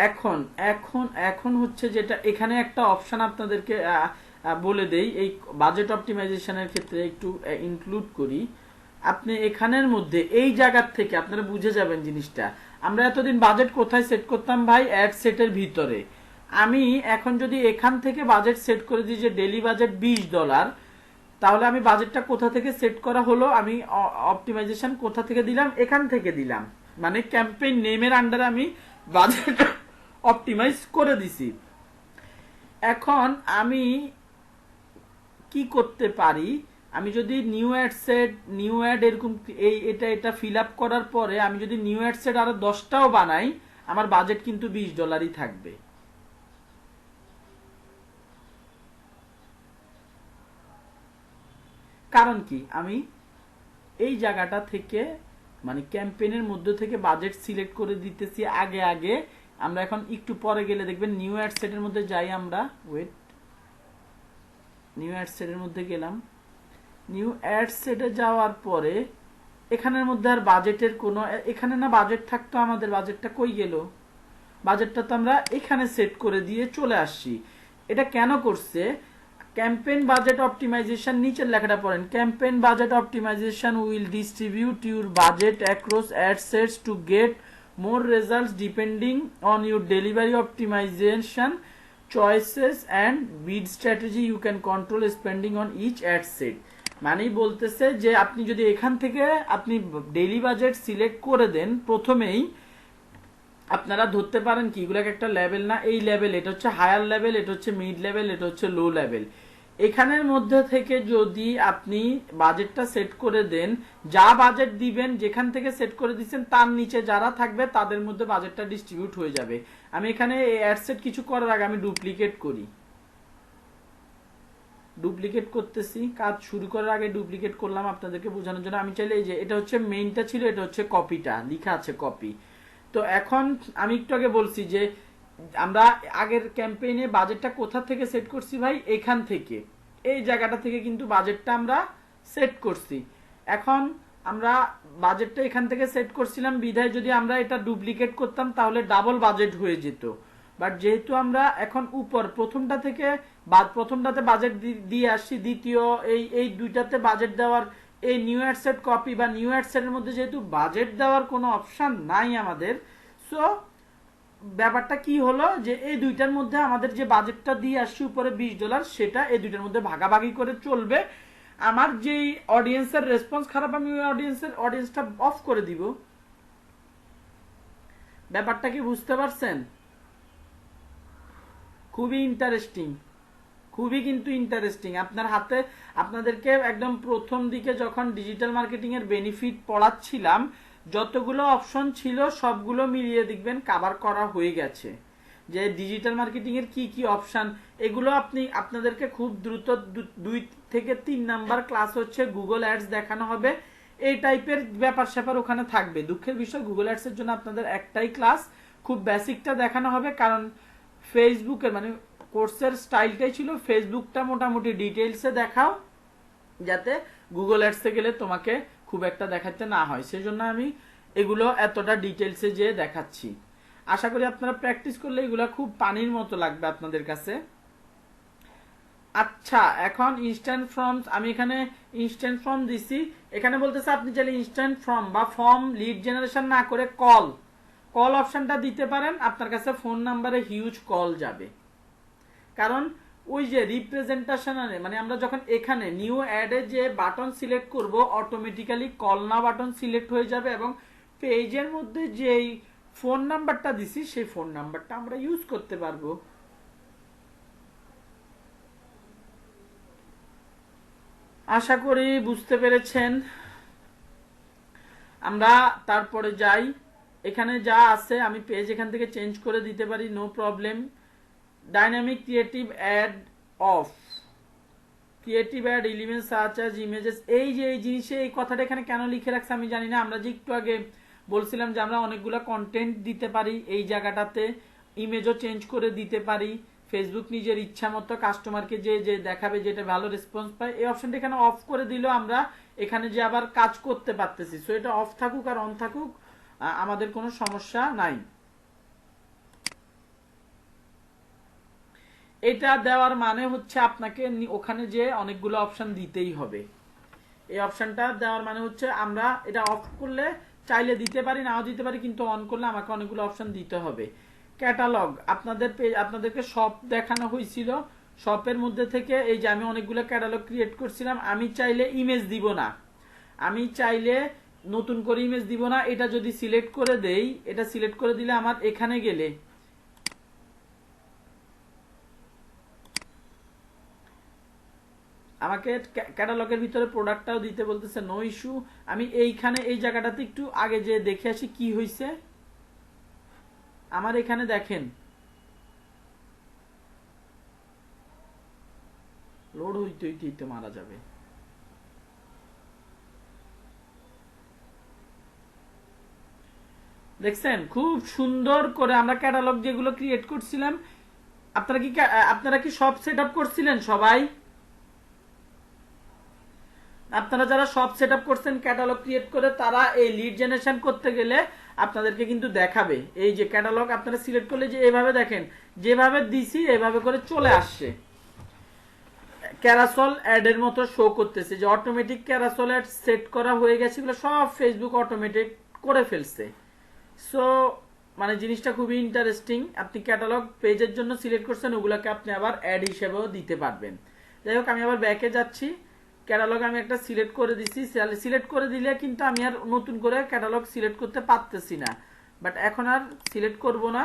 এখন এখন এখন হচ্ছে যেটা এখানে একটা অপশন আপনাদেরকে বলে দেই, এই বাজেট অপটিমাইজেশনের ক্ষেত্রে একটু ইনক্লুড করি। আপনি এখানের মধ্যে এই জায়গার থেকে আপনারা বুঝে যাবেন জিনিসটা। আমরা এতদিন বাজেট কোথায় সেট করতাম ভাই? অ্যাড সেটের ভিতরে। আমি এখন যদি এখান থেকে বাজেট সেট করে দিই যে ডেইলি বাজেট $20, তাহলে আমি বাজেটটা কোথা থেকে সেট করা হলো, আমি অপটিমাইজেশন কোথা থেকে দিলাম? এখান থেকে দিলাম। মানে ক্যাম্পেইন নেমের আন্ডারে আমি বাজেট অপটিমাইজ করে দিছি। এখন আমি কি করতে পারি? আমি যদি new ad set, new ad এরকম এটা ফিল আপ করার পরে আমি যদি নিউ অ্যাড সেট আরো 10টাও বানাই, আমার বাজেট কিন্তু $20 থাকবে। কারণ কি? আমি এই জায়গাটা থেকে মানে ক্যাম্পেইনের মধ্যে থেকে বাজেট সিলেক্ট করে দিতেছি আগে আগে। আমরা এখন একটু পরে গেলে দেখবেন নিউ অ্যাড সেটের মধ্যে যাই আমরা, ওয়েট, নিউ অ্যাড সেটের মধ্যে গেলাম। নিউ অ্যাড সেটে যাওয়ার পরে এখানের মধ্যে আর বাজেটের কোনো, এখানে না বাজেট থাকতো, আমাদের বাজেটটা কই গেল? বাজেটটা তো আমরা এখানে সেট করে দিয়ে চলে আসছি। এটা কেন করছে? ক্যাম্পেইন বাজেট অপটিমাইজেশন, নিচের লেখাটা পড়েন, campaign budget optimization will distribute your budget across ad sets to get more results depending on your delivery optimization choices and bid strategy. You can control spending on each ad set. মানেই বলতেছে যে আপনি যদি এখান থেকে আপনি ডেইলি বাজেট সিলেক্ট করে দেন প্রথমেই, আপনারা ধরতে পারেন কি এগুলোকে একটা লেভেল না, এই লেভেল, এটা হচ্ছে হায়ার লেভেল, এটা হচ্ছে মিড লেভেল, এটা হচ্ছে লো লেভেল। এখানের মধ্যে থেকে যদি আপনি বাজেটটা সেট করে দেন, যা বাজেট দিবেন যেখান থেকে সেট করে দিচ্ছেন তার নিচে যারা থাকবে তাদের মধ্যে বাজেটটা ডিস্ট্রিবিউট হয়ে যাবে। আমি এখানে অ্যাড সেট কিছু করার আগে আমি ডুপ্লিকেট করি, ডুপ্লিকেট করতেছি, কাজ শুরু করার আগে ডুপ্লিকেট করলাম আপনাদেরকে বোঝানোর জন্য। আমি চাইলে এই যে এটা হচ্ছে মেইনটা ছিল, এটা হচ্ছে কপিটা, লেখা আছে কপি। তো এখন আমি একটু আগে বলছি যে আমরা আগের ক্যাম্পেইনে বাজেটটা কোথা থেকে সেট করছি ভাই? এখান থেকে, এই জায়গাটা থেকে কিন্তু বাজেটটা আমরা সেট করছি। এখন আমরা বাজেটটা এখান থেকে সেট করছিলাম বিধায় যদি আমরা এটা ডুপ্লিকেট করতাম তাহলে ডাবল বাজেট হয়ে যেত। বাট যেহেতু আমরা এখন উপর প্রথমটা থেকে প্রথমটাতে বাজেট দিয়ে আসছি, দ্বিতীয় এই দুইটাতে বাজেট দেওয়ার, এই নিউ অ্যাড সেট কপি বা নিউ অ্যাড সেটের মধ্যে যেহেতু বাজেট দেওয়ার কোনো অপশন নাই আমাদের, সো ব্যাপারটা কি হলো যে এই দুইটার মধ্যে আমাদের যে বাজেটটা দিয়ে আসছে উপরে $20, সেটা এই দুইটার মধ্যে ভাগাভাগি করে চলবে। আমার যেই অডিয়েন্সের রেসপন্স খারাপ, আমি ওই অডিয়েন্সটা অফ করে দিব। ব্যাপারটা কি বুঝতে পারছেন? খুবই ইন্টারেস্টিং, খুবই কিন্তু ইন্টারেস্টিং। আপনার হাতে আপনাদেরকে একদম প্রথম দিকে যখন ডিজিটাল মার্কেটিং এর বেনিফিট পড়াচ্ছিলাম, যতগুলো অপশন ছিল সবগুলো মিলিয়ে দেখবেন কভার করা হয়ে গেছে। যে ডিজিটাল মার্কেটিং এর কি কি অপশন, এগুলো আপনাদেরকে খুব দ্রুত 2 থেকে 3 নাম্বার ক্লাস হচ্ছে গুগল অ্যাডস দেখানো হবে, এই টাইপের ব্যাপার স্যাপার ওখানে থাকবে। দুঃখের বিষয় গুগল অ্যাডস এর জন্য আপনাদের একটাই ক্লাস, খুব বেসিকটা দেখানো হবে, কারণ ফেসবুকের মানে কোর্সের স্টাইলটাই ছিল ফেসবুকটা মোটামুটি ডিটেইলসে দেখাও, যাতে গুগল অ্যাডসে গেলে তোমাকে খুব একটা দেখাতে না হয়, সেজন্য আমি এগুলো এতটা ডিটেইলসে যে দেখাচ্ছি। আশা করি আপনারা প্র্যাকটিস করলে এগুলো খুব পানির মতো লাগবে আপনাদের কাছে। আচ্ছা, এখন ইনস্ট্যান্ট ফর্মস, আমি এখানে ইনস্ট্যান্ট ফর্ম দিছি, এখানে বলতেছে আপনি চাইলে ইনস্ট্যান্ট ফর্ম বা ফর্ম লিড জেনারেশন না করে কল অপশনটা দিতে পারেন, আপনার কাছে ফোন নাম্বারে হিউজ কল যাবে। কারণ ওই যে রিপ্রেজেন্টেশন মানে আমরা যখন এখানে নিউ অ্যাডে যে বাটন সিলেক্ট করব, অটোমেটিক্যালি কল না বাটন সিলেক্ট হয়ে যাবে, এবং পেজের মধ্যে যেই ফোন নাম্বারটা দিছি সেই ফোন নাম্বারটা আমরা ইউজ করতে পারবো। আশা করি বুঝতে পেরেছেন। আমরা তারপরে যাই, এখানে যা আছে আমি পেজ এখান থেকে চেঞ্জ করে দিতে পারি, no problem. Dynamic creative ad off, creative ad elements such as images, এই যে এই জিনিসে এই কথাটা এখানে কেন লিখে রাখছে আমি জানি না। আমরা যে একটু আগে বলছিলাম যে আমরা অনেকগুলো কন্টেন্ট দিতে পারি, এই জায়গাটাতে ইমেজও চেঞ্জ করে দিতে পারি, ফেসবুক নিজের ইচ্ছা মতো কাস্টমারকে যে যে দেখাবে যেটা ভালো রেসপন্স পায়, এই অপশনটা এখানে অফ করে দিলেও আমরা এখানে যে আবার কাজ করতে পারতেছি। সো এটা অফ থাকুক আর অন থাকুক আমাদের কোনো সমস্যা নাই। এটা দেওয়ার মানে হচ্ছে আপনাকে ওখানে যে অনেকগুলো অপশন দিতেই হবে, এই অপশনটা দেওয়ার মানে হচ্ছে আমরা এটা অফ করলে চাইলে দিতে পারি নাও দিতে পারি, কিন্তু অন করলে আমাকে অনেকগুলো অপশন দিতে হবে। ক্যাটালগ, আপনাদেরকে শপ দেখানো হয়েছিল, শপের মধ্যে থেকে এই যে আমি অনেকগুলো ক্যাটালগ ক্রিয়েট করছিলাম, আমি চাইলে ইমেজ দিব না, আমি চাইলে নতুন করে ইমেজ দিব না, এটা যদি সিলেক্ট করে দেই, এটা সিলেক্ট করে দিলে আমার এখানে গেলে আমাকে ক্যাটালগের ভিতরে প্রোডাক্টটাও দিতে বলতেছে, নো ইস্যু। আমি এইখানে এই জায়গাটাতে একটু আগে যে দেখে আসি কি হয়েছে। আমার এখানে দেখেন লোড হইতে হইতে হইতে মারা যাবে। দেখছেন খুব সুন্দর করে আমরা ক্যাটালগ যেগুলো ক্রিয়েট করছিলাম, আপনারা কি সব সেট আপ করছিলেন সবাই? আপনারা যারা সব সেট আপ করছেন ক্যাটালগ ক্রিয়েট করে, তারা এই লিড জেনারেশন করতে গেলে আপনাদেরকে কিন্তু দেখাবে এই যে ক্যাটালগ আপনারা সিলেক্ট করলে যে এইভাবে দেখেন যেভাবে দিছি এইভাবে করে চলে আসছে, ক্যারাসল অ্যাড এর মতো শো করতেছে, যে অটোমেটিক ক্যারাসল অ্যাড সেট করা হয়ে গেছে, এগুলো সব ফেসবুক অটোমেটিক করে ফেলছে। সো মানে জিনিসটা খুবই ইন্টারেস্টিং। আপনি ক্যাটালগ পেজের জন্য সিলেক্ট করছেন, ওগুলোকে আপনি আবার অ্যাড হিসেবেও দিতে পারবেন। যাই হোক, আমি আবার ব্যাকে যাচ্ছি, ক্যাটালগ আমি একটা সিলেক্ট করে দিচ্ছি, সিলেক্ট করে দিলে কিন্তু আমি আর নতুন করে ক্যাটালগ সিলেক্ট করতে পারতেছি না, বাট এখন আর সিলেক্ট করব না।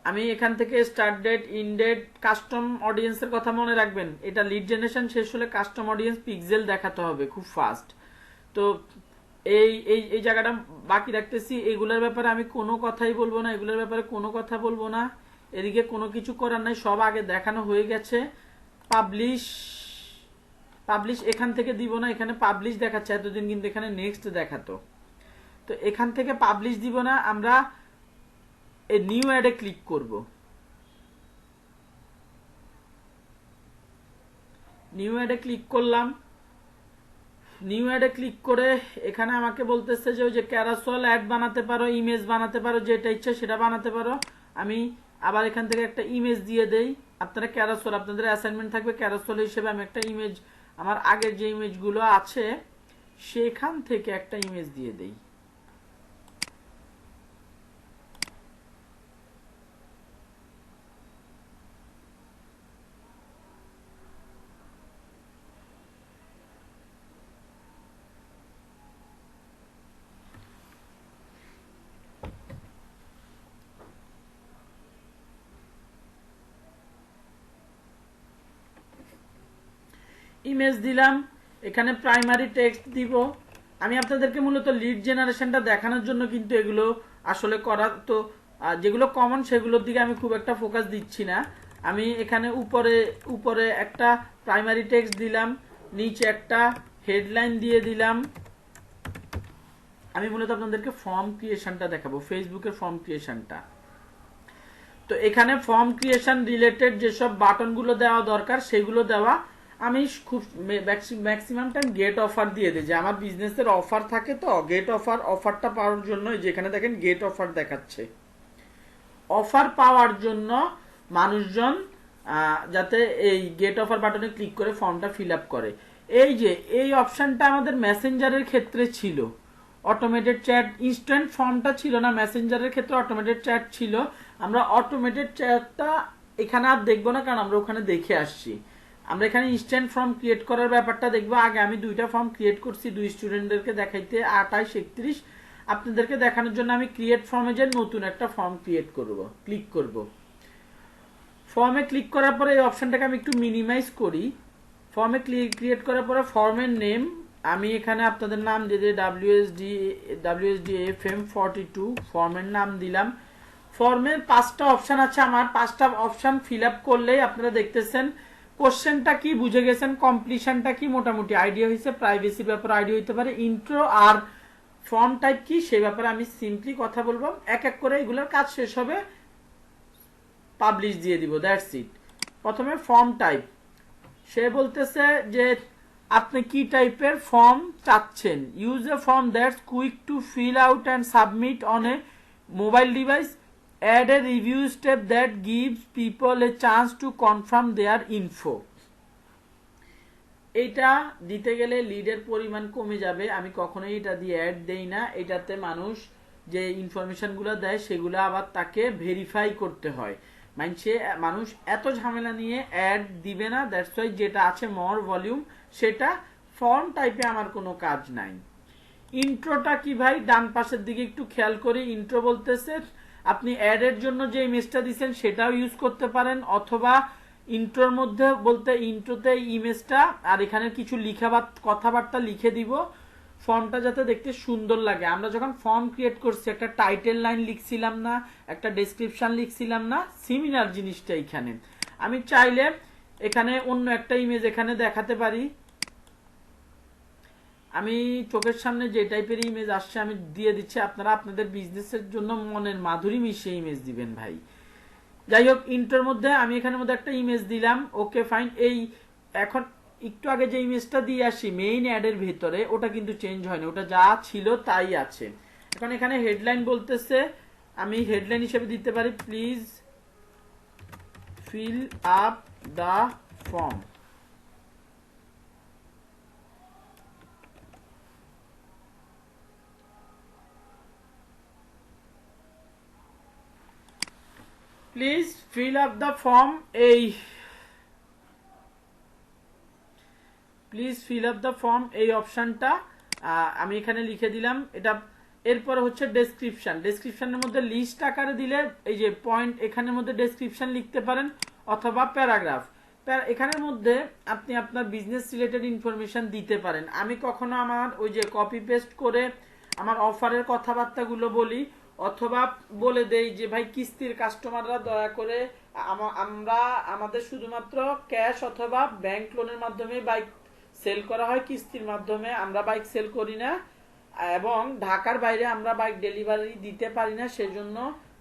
আমি এখান থেকে start date, end date, custom অডিয়েন্সের কথা মনে রাখবেন, এটা লিড জেনারেশন শেষ হলে কাস্টম অডিয়েন্স পিক্সেল দেখাতে হবে খুব ফাস্ট। তো এই এই এই জায়গাটা বাকি রাখতেছি, এগুলোর ব্যাপারে আমি কোনো কথাই বলবো না, এগুলোর ব্যাপারে কোনো কথা বলবো না, এদিকে কোনো কিছু করার নাই, সব আগে দেখানো হয়ে গেছে। পাবলিশ এখান থেকে দিব না, এখানে পাবলিশ দেখাচ্ছে, এতদিন কিন্তু এখানে নেক্সট দেখাতো, তো এখান থেকে পাবলিশ দিব না, আমরা এই নিউ অ্যাডে ক্লিক করব। নিউ অ্যাডে ক্লিক করলাম, নিউ অ্যাডে ক্লিক করে এখানে আমাকে বলতেছে যে ওই যে ক্যারাসল অ্যাড বানাতে পারো, ইমেজ বানাতে পারো, যেটা ইচ্ছা সেটা বানাতে পারো। আমি আবার এখান থেকে একটা ইমেজ দিয়ে দেই, আপনারা ক্যারাসল, আপনাদের অ্যাসাইনমেন্ট থাকবে ক্যারাসল হিসেবে আমি একটা ইমেজ, আমার আগের যে ইমেজগুলো আছে সেখান থেকে একটা ইমেজ দিয়ে দেই। ইমেজ দিলাম, এখানে প্রাইমারি টেক্সট দিব। আমি আপনাদেরকে মূলত লিড জেনারেশনটা দেখানোর জন্য কিন্তু এগুলো আসলে করা, তো যেগুলো কমন সেগুলোর দিকে আমি খুব একটা ফোকাস দিচ্ছি না। আমি এখানে উপরে উপরে একটা প্রাইমারি টেক্সট দিলাম, নিচে একটা হেডলাইন দিয়ে দিলাম। আমি মূলত আপনাদেরকে ফর্ম ক্রিয়েশনটা দেখাবো, ফেসবুকের ফর্ম ক্রিয়েশনটা। তো এখানে ফর্ম ক্রিয়েশন রিলেটেড যেসব বাটনগুলো দেওয়া দরকার সেগুলো দেওয়া। আমি খুব ম্যাক্সিমাম টাইম গেট অফার দিয়ে দিই, যে আমার বিজনেসের অফার থাকে, তো গেট অফারটা পাওয়ার জন্য যেখানে দেখেন গেট অফার দেখাচ্ছে, অফার পাওয়ার জন্য মানুষজন যাতে এই গেট অফার বাটনে ক্লিক করে ফর্মটা ফিল আপ করে। এই যে এই অপশনটা আমাদের মেসেঞ্জারের ক্ষেত্রে ছিল, অটোমেটেড চ্যাট, ইনস্ট্যান্ট ফর্মটা ছিল না, মেসেঞ্জারের ক্ষেত্রে অটোমেটেড চ্যাট ছিল। আমরা অটোমেটেড চ্যাটটা এখানে আর দেখবো না, কারণ আমরা ওখানে দেখে আসছি। আমরা এখানে ইনস্ট্যান্ট ফর্ম ক্রিয়েট করার ব্যাপারটা দেখবো। আগে আমি 2টা ফর্ম ক্রিয়েট করছি, 2 স্টুডেন্টদেরকে দেখাইতে, 28, 31। আপনাদেরকে দেখানোর জন্য আমি ক্রিয়েট ফর্মে যে নতুন একটা ফর্ম ক্রিয়েট করব, ক্লিক করব। ফর্মে ক্লিক করার পরে এই অপশনটাকে আমি একটু মিনিমাইজ করি। ফর্মে ক্রিয়েট করার পরে ফর্মের নেম আমি এখানে আপনাদের নাম দিয়ে দিই WSDFM42 ফর্মের নাম দিলাম। ফর্মের 5টা অপশন আছে, আমার 5টা অপশন ফিল আপ করলেই আপনারা দেখতেছেন কোশ্চেনটা কি বুঝে গেছেন, কমপ্লিশনটা কি মোটামুটি আইডিয়া হয়েছে, প্রাইভেসির ব্যাপারে আইডিয়া হইতে পারে, ইন্ট্রো আর ফর্ম টাইপ কি সেই ব্যাপারে আমি সিম্পলি কথা বলবো। এক এক করে এগুলোর কাজ শেষ হবে, পাবলিশ দিয়ে দিব, দ্যাটস ইট। প্রথমে ফর্ম টাইপ, সে বলতেছে যে আপনি কি টাইপের ফর্ম চাচ্ছেন। Use a form that's quick to fill out and submit on a mobile device. Add a review step that gives people a chance to confirm their info. এইটা দিতে গেলে লিডের পরিমাণ কমে যাবে, আমি কখনোই এটা দিয়ে অ্যাড দেই না। এটাতে মানুষ যে ইনফরমেশনগুলো দেয় সেগুলো আবার তাকে ভেরিফাই করতে হয়। মানুষ এত ঝামেলা নিয়ে অ্যাড দিবে না, দ্যাটস ওয়াই যেটা আছে মোর ভলিউম সেটা। ফর্ম টাইপে আমার কোনো কাজ নাই। ইন্ট্রোটা কি ভাই, ডান পাশের দিকে একটু খেয়াল করি। ইন্ট্রো বলতেছে আপনি অ্যাডের জন্য যে ইমেজটা দিচ্ছেন সেটাও ইউজ করতে পারেন, অথবা ইন্ট্রোর মধ্যে বলতে ইন্ট্রোতে ইমেজটা আর এখানে কিছু কথাবার্তা লিখে দিব, ফর্মটা যাতে দেখতে সুন্দর লাগে। আমরা যখন ফর্ম ক্রিয়েট করছি একটা টাইটেল লাইন লিখছিলাম না, একটা ডেসক্রিপশন লিখছিলাম না, সিমিলার জিনিসটা এখানে। আমি চাইলে এখানে অন্য একটা ইমেজ এখানে দেখাতে পারি। আমি চোখের সামনে যে টাইপের ইমেজ আসছে আমি দিয়ে দিচ্ছি, আপনারা আপনাদের বিজনেসের জন্য মনের মাধুরী মিশিয়ে ইমেজ দিবেন ভাই। যাই হোক, ইন্ট্রোর মধ্যে আমি এখানের মধ্যে একটা ইমেজ দিলাম, ওকে ফাইন। এই এখন একটু আগে যে ইমেজটা দিয়ে আসি মেইন অ্যাডের ভিতরে, ওটা কিন্তু চেঞ্জ হয়নি, ওটা যা ছিল তাই আছে। এখন এখানে হেডলাইন বলতেছে, আমি হেডলাইন হিসেবে দিতে পারি please fill up the form. Please fill up the form, এই please fill up the form এই অপশনটা আমি এখানে লিখে দিলাম। এটা এরপর হচ্ছে ডেসক্রিপশন। ডেসক্রিপশনের মধ্যে লিস্ট আকারে দিলে এই যে পয়েন্ট, এখানের মধ্যে ডেসক্রিপশন লিখতে পারেন অথবা প্যারাগ্রাফ। এখানের মধ্যে আপনি আপনার বিজনেস রিলেটেড ইনফরমেশন দিতে পারেন। আমি কখনো আমার ওই যে কপি পেস্ট করে আমার অফারের কথাবার্তাগুলো বলি, অথবা বলে দেই যে ভাই কিস্তির কাস্টমাররা দয়া করে আমরা আমাদের শুধুমাত্র ক্যাশ অথবা ব্যাংক লোনের মাধ্যমে বাইক সেল করা হয়, কিস্তির মাধ্যমে আমরা বাইক সেল করি না, এবং ঢাকার বাইরে আমরা বাইক ডেলিভারি দিতে পারি না, সেজন্য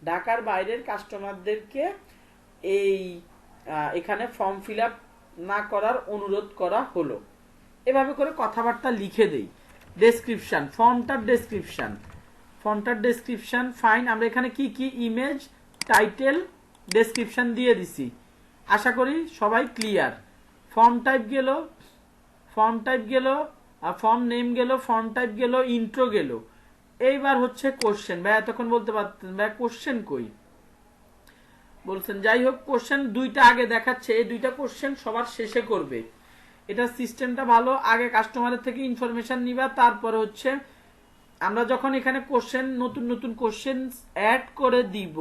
ঢাকার বাইরের কাস্টমারদেরকে এই এখানে ফর্ম ফিল আপ না করার অনুরোধ করা হলো। এভাবে করে কথাবার্তা লিখে দেই। ডেসক্রিপশন, ফর্মটার ডেসক্রিপশন ফাইন। আমরা এখানে কি কি ইমেজ, টাইটেল, ডেসক্রিপশন দিয়ে দিছি, আশা করি সবাই ক্লিয়ার। ফর্ম টাইপ গেল, ফর্ম নেম গেল, ফর্ম টাইপ গেল, ইন্ট্রো গেল। এইবার হচ্ছে কোশ্চেন। ভাই এতক্ষণ বলতে পারতেন ভাই কোশ্চেন কই বলছেন, যাই হোক কোশ্চেন 2টা আগে দেখাচ্ছে, এই 2টা কোশ্চেন সবার শেষে করবে। এটা সিস্টেমটা ভালো, আগে কাস্টমারের থেকে ইনফরমেশন নিবা, তারপরে হচ্ছে আমরা যখন এখানে কোশ্চেন নতুন নতুন কোশ্চেন অ্যাড করে দিব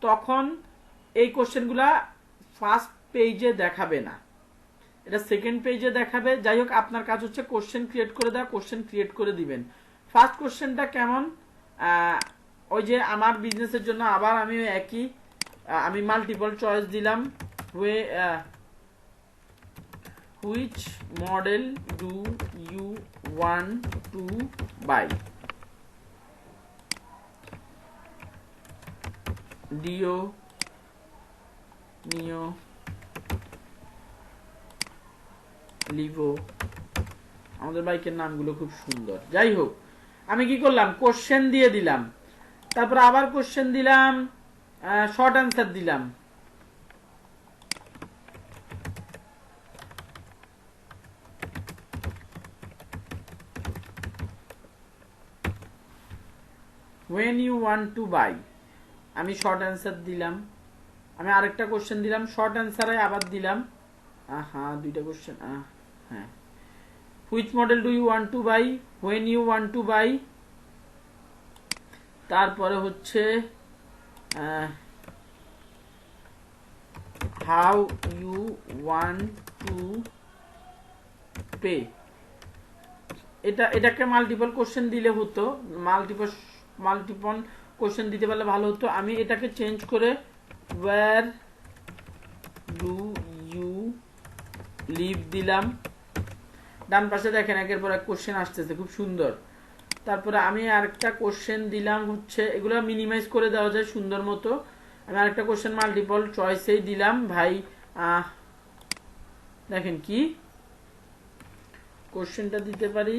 তখন এই কোশ্চেনগুলা ফার্স্ট পেজে দেখাবে না, এটা সেকেন্ড পেজে দেখাবে। যাই হোক, আপনার কাজ হচ্ছে কোশ্চেন ক্রিয়েট করে দেওয়া, কোশ্চেন ক্রিয়েট করে দিবেন। ফার্স্ট কোশ্চেনটা কেমন, ওই যে আমার বিজনেসের জন্য আবার আমি একই আমি মাল্টিপল চয়েস দিলাম, which model do you want to buy, Dio, Neo, Livo. আমাদের বাইকের নামগুলো খুব সুন্দর। যাই হোক, আমি কি করলাম, কোশ্চেন দিয়ে দিলাম, তারপর আবার কোশ্চেন দিলাম, শর্ট অ্যান্সার দিলাম। when you want to buy, আমি শর্ট অ্যান্সার দিলাম। আমি আরেকটা কোশ্চেন দিলাম, শর্ট অ্যান্সারে আবার দিলাম, হ্যাঁ দুইটা কোশ্চেন, হ্যাঁ, which model do you want to buy, when you want to buy, তারপরে হচ্ছে how you want to pay। এটাকে মাল্টিপল কোশ্চেন দিলে হতো, মাল্টিপল কোশ্চেন দিতে পারলে ভালো হতো। আমি এটাকে চেঞ্জ করে where do you live দিলাম। ডান পাশে দেখেন একের পর এক কোশ্চেন আসতেছে, খুব সুন্দর। তারপরে আমি আরেকটা কোশ্চেন দিলাম হচ্ছে, এগুলো মিনিমাইজ করে দেওয়া যায় সুন্দর মতো। আমি আরেকটা কোশ্চেন মাল্টিপল চয়েসেই দিলাম ভাই। দেখেন কি কোশ্চেনটা দিতে পারি,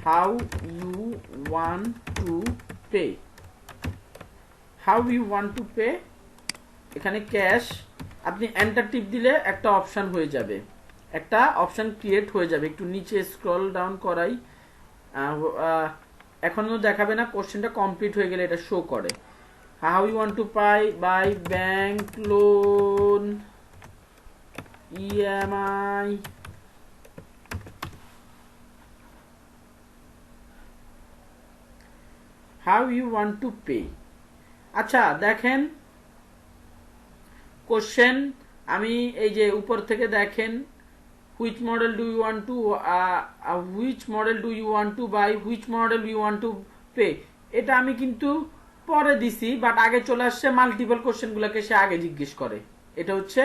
how you want to pay, how you want to pay. এখানে ক্যাশ, আপনি এন্টার টিপ দিলে একটা অপশন হয়ে যাবে, একটা অপশন ক্রিয়েট হয়ে যাবে। একটু নিচে স্ক্রল ডাউন করাই, এখনো দেখাবে না, কোশ্চেনটা কমপ্লিট হয়ে গেলে এটা শো করে। How you want to buy bank loan, EMI, how you want to pay. আচ্ছা দেখেন কোশ্চেন, আমি এই যে উপর থেকে দেখেন, which model do you want to which model do you want to buy, which model you want to pay, এটা আমি কিন্তু পরে দিছি, বাট আগে চলে আসছে মাল্টিপল কোশ্চেনগুলোকে সে আগে জিজ্ঞেস করে। এটা হচ্ছে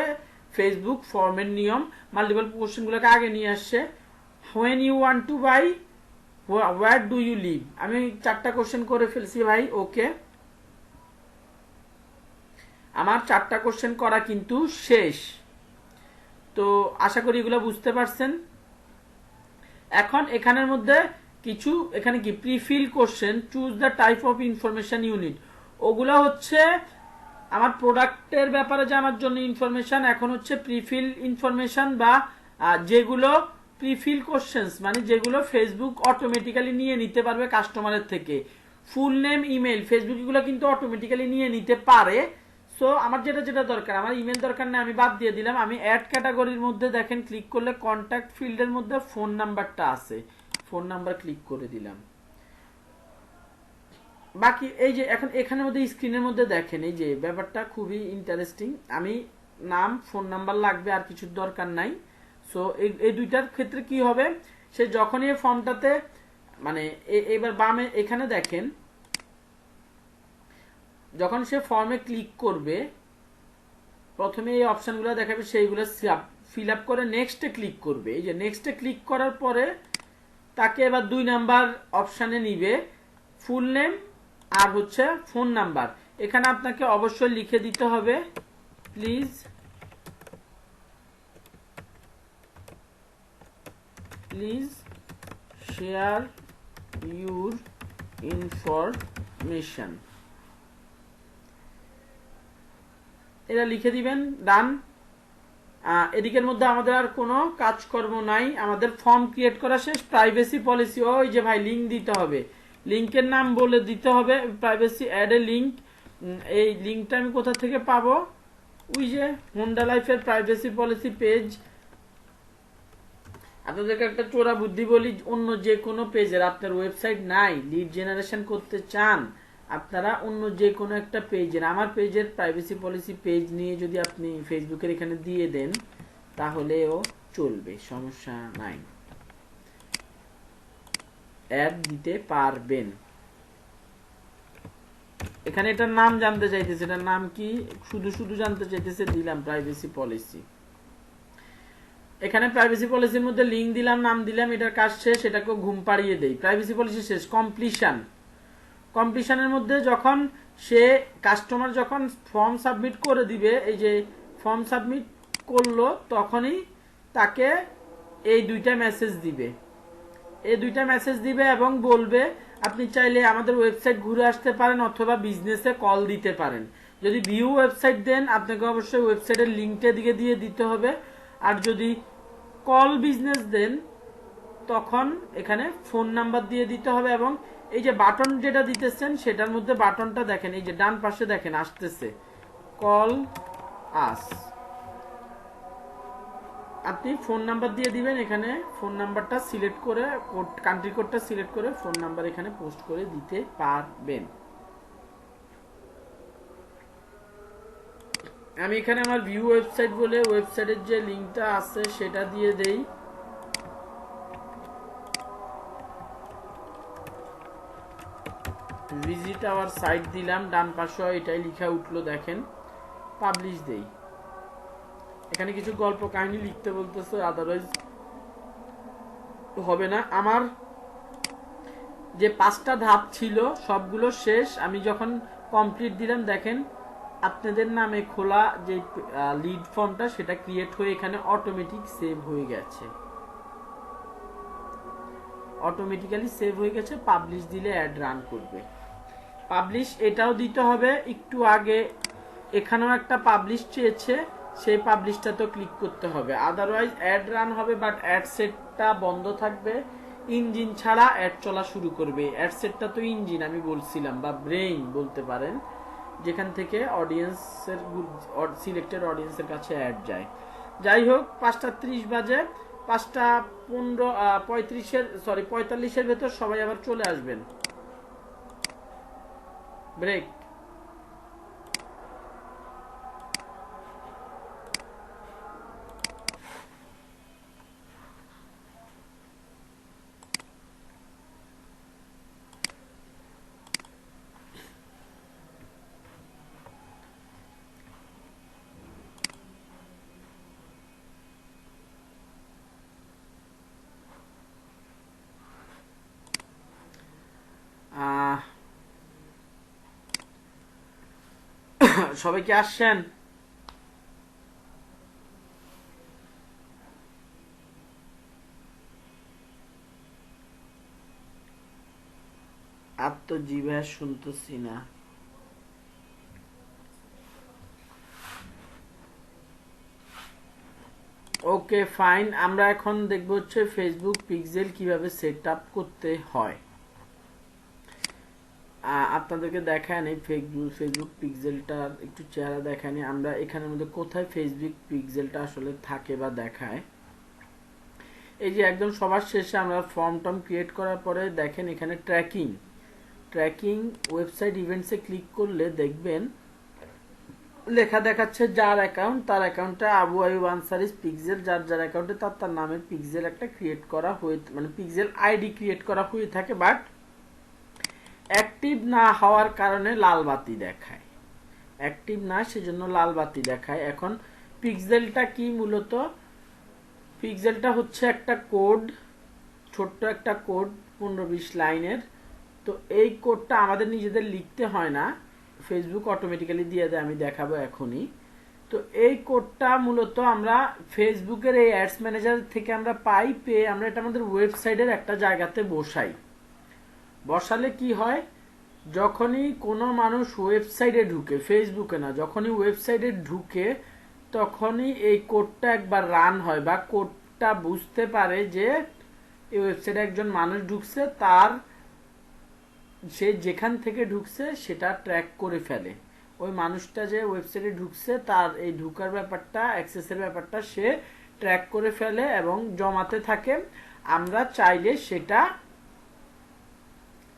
ফেসবুক ফর্মের নিয়ম, মাল্টিপল কোশ্চেনগুলোকে আগে নিয়ে আসছে। when you want to buy, where do you live, আমি 4টা কোশ্চেন করে ফেলছি ভাই। ওকে, আমার 4টা কোশ্চেন করা কিন্তু শেষ। তো আশা করি এগুলো বুঝতে পারছেন। এখন এখানের মধ্যে কিছু, এখানে কি prefill question, choose the type of information unit, ওগুলো হচ্ছে আমার প্রোডাক্টের ব্যাপারে জানার জন্য ইনফরমেশন। এখন হচ্ছে প্রিফিল ইনফরমেশন, বা যেগুলো প্রিফিল কোশ্চেন্স, মানে যেগুলো ফেসবুক অটোমেটিক্যালি নিয়ে নিতে পারবে কাস্টমারের থেকে। ফুল নেম, ইমেল, ফেসবুক এগুলো কিন্তু অটোমেটিক্যালি নিয়ে নিতে পারে। সো আমার যেটা দরকার, আমার ইমেল দরকার না, আমি বাদ দিয়ে দিলাম। আমি অ্যাড ক্যাটাগরির মধ্যে দেখেন ক্লিক করলে কন্ট্যাক্ট ফিল্ডের মধ্যে ফোন নাম্বারটা আছে, ফোন নাম্বার ক্লিক করে দিলাম। বাকি এই যে এখন এখানের মধ্যে স্ক্রিনের মধ্যে দেখেন, এই যে ব্যাপারটা খুবই ইন্টারেস্টিং। আমি নাম, ফোন নাম্বার লাগবে, আর কিছুর দরকার নাই। সো এই দুইটার ক্ষেত্রে কি হবে, সে যখনই এই ফর্মটাতে, মানে এবার বামে এখানে দেখেন, যখন সে ফর্মে ক্লিক করবে প্রথমে এই অপশনগুলো দেখাবে, সেইগুলো ফিল আপ করে নেক্সটে ক্লিক করবে। এই যে নেক্সটে ক্লিক করার পরে তাকে এবার 2 নাম্বার অপশানে নিবে, ফুল নেম আর হচ্ছে ফোন নাম্বার। এখানে আপনাকে অবশ্যই লিখে দিতে হবে, প্লিজ শেয়ার ইউর ইনফরমেশন, এটা লিখে দিবেন। ডান। এদিকের মধ্যে আমাদের আর কোনো কাজকর্ম নাই, আমাদের ফর্ম ক্রিয়েট করা শেষ। প্রাইভেসি পলিসি, ওই যে ভাই লিঙ্ক দিতে হবে, লিঙ্কের নাম বলে দিতে হবে, প্রাইভেসি অ্যাড এ লিঙ্ক। এই লিঙ্কটা আমি কোথা থেকে পাবো, ওই যে হোন্ডা লাইফের প্রাইভেসি পলিসি পেজ। আপনাদেরকে একটা চোরা বুদ্ধি বলি, অন্য যে কোনো পেজের, আপনার ওয়েবসাইট নাই, লিড জেনারেশন করতে চান, আপনারা অন্য যে কোনো একটা পেজের, আমার পেজের প্রাইভেসি পলিসি পেজ নিয়ে যদি আপনি ফেসবুকের এখানে দিয়ে দেন তাহলেও চলবে, সমস্যা নাই, অ্যাড দিতে পারবেন। এখানে এটার নাম জানতে চাইতেছে, এটার নাম কি শুধু শুধু জানতে চাইতেছে, দিলাম প্রাইভেসি পলিসি। এখানে প্রাইভেসি পলিসির মধ্যে লিঙ্ক দিলাম, নাম দিলাম, এটার কাজ শেষ, এটাকে ঘুম পাড়িয়ে দেই। প্রাইভেসি পলিসি শেষ। কমপ্লিশনের মধ্যে যখন সে কাস্টমার যখন ফর্ম সাবমিট করে দিবে, এই যে ফর্ম সাবমিট করলো, তখনই তাকে এই দুইটা মেসেজ দিবে এবং বলবে আপনি চাইলে আমাদের ওয়েবসাইট ঘুরে আসতে পারেন অথবা বিজনেসে কল দিতে পারেন। যদি ভিউ ওয়েবসাইট দেন আপনাকে অবশ্যই ওয়েবসাইটের লিঙ্কটা দিয়ে দিতে হবে, আর যদি কল বিজনেস দেন তখন এখানে ফোন নাম্বার দিয়ে দিতে হবে। এবং এই যে বাটন যেটা দিতেছেন সেটার মধ্যে বাটনটা দেখেন, এই যে ডান পাশে দেখেন আসতেছে কল আস, আপনি ফোন নাম্বার দিয়ে দিবেন। এখানে ফোন নাম্বারটা সিলেক্ট করে কান্ট্রি কোডটা সিলেক্ট করে ফোন নাম্বার এখানে পোস্ট করে দিতে পারবেন। আমি এখানে আমার ভিউ ওয়েবসাইট বলে ওয়েবসাইটের যে লিঙ্কটা আছে সেটা দিয়ে দেই। ভিজিট আওয়ার সাইট দিলাম, ডান পাশে এটাই লেখা উঠলো দেখেন, পাবলিশ দেই। এখানে কিছু গল্প কাহিনী লিখতে বলতেছে, আদারওয়াইজ হবে না। আমার যে 5টা ধাপ ছিল সবগুলো শেষ। আমি যখন কমপ্লিট দিলাম দেখেন আপনাদের নামে খোলা যে লিড ফর্মটা সেটা ক্রিয়েট হয়ে এখানে অটোমেটিক সেভ হয়ে গেছে, অটোমেটিক্যালি সেভ হয়ে গেছে। পাবলিশ দিলে অ্যাড রান করবে। পাবলিশ এটাও দিতে হবে একটু আগে, এখানেও একটা পাবলিশ চেয়েছে, সেই পাবলিশটা তো ক্লিক করতে হবে, আদারওয়াইজ অ্যাড রান হবে বাট অ্যাড সেটটা বন্ধ থাকবে। ইঞ্জিন ছাড়া অ্যাড চলা শুরু করবে। অ্যাড সেটটা তো ইঞ্জিন আমি বলছিলাম, বা ব্রেইন বলতে পারেন, যেখান থেকে অডিয়েন্সের সিলেক্টেড অডিয়েন্সের কাছে অ্যাড যায়। যাই হোক 5:30 বাজে, 5:45-এর ভেতর সবাই আবার চলে আসবেন। ব্রেক। সবাই কি আসছেন? আর তো জিভে শুনতেছি না। ওকে ফাইন, আমরা এখন দেখব হচ্ছে ফেসবুক পিক্সেল কিভাবে সেট আপ করতে হয়। আপনাদেরকে দেখায় নেই ফেসবুক পিক্সেলটার একটু চেহারা দেখায় নেই। আমরা এখানের মধ্যে কোথায় ফেসবুক পিক্সেলটা আসলে থাকে বা দেখায়, এই যে একদম সবার শেষে আমরা ফর্ম টর্ম ক্রিয়েট করার পরে দেখেন এখানে ট্র্যাকিং ওয়েবসাইট ইভেন্টসে ক্লিক করলে দেখবেন লেখা দেখাচ্ছে যার অ্যাকাউন্ট তার অ্যাকাউন্টে আবু আইয়ুব আনসারী পিক্সেল, যার অ্যাকাউন্টে তার নামের পিক্সেল একটা ক্রিয়েট করা হয়ে, মানে পিক্সেল আইডি ক্রিয়েট করা হয়ে থাকে, বাট অ্যাক্টিভ না হওয়ার কারণে লাল বাতি দেখায়। অ্যাক্টিভ না সেজন্য লাল বাতি দেখায়। এখন পিক্সেলটা কি, মূলত পিক্সেলটা হচ্ছে একটা কোড, ছোট্ট একটা কোড 15-20 লাইনের। তো এই কোডটা আমাদের নিজেদের লিখতে হয় না, ফেসবুক অটোমেটিক্যালি দিয়ে দেয়, আমি দেখাবো এখনই। তো এই কোডটা মূলত আমরা ফেসবুকের এই অ্যাডস ম্যানেজার থেকে আমরা পেয়ে আমরা এটা আমাদের ওয়েবসাইটের একটা জায়গাতে বসালে কি হয়, যখনই কোনো মানুষ ওয়েবসাইটে ঢুকে, ফেসবুকে না, যখনই ওয়েবসাইটে ঢুকে তখনই এই কোডটা একবার রান হয়, বা কোডটা বুঝতে পারে যে এই ওয়েবসাইটে একজন মানুষ ঢুকছে, সে যেখান থেকে ঢুকছে সেটা ট্র্যাক করে ফেলে। ওই মানুষটা যে ওয়েবসাইটে ঢুকছে তার এই ঢুকার ব্যাপারটা, অ্যাক্সেসের ব্যাপারটা সে ট্র্যাক করে ফেলে এবং জমাতে থাকে। আমরা চাইলে সেটা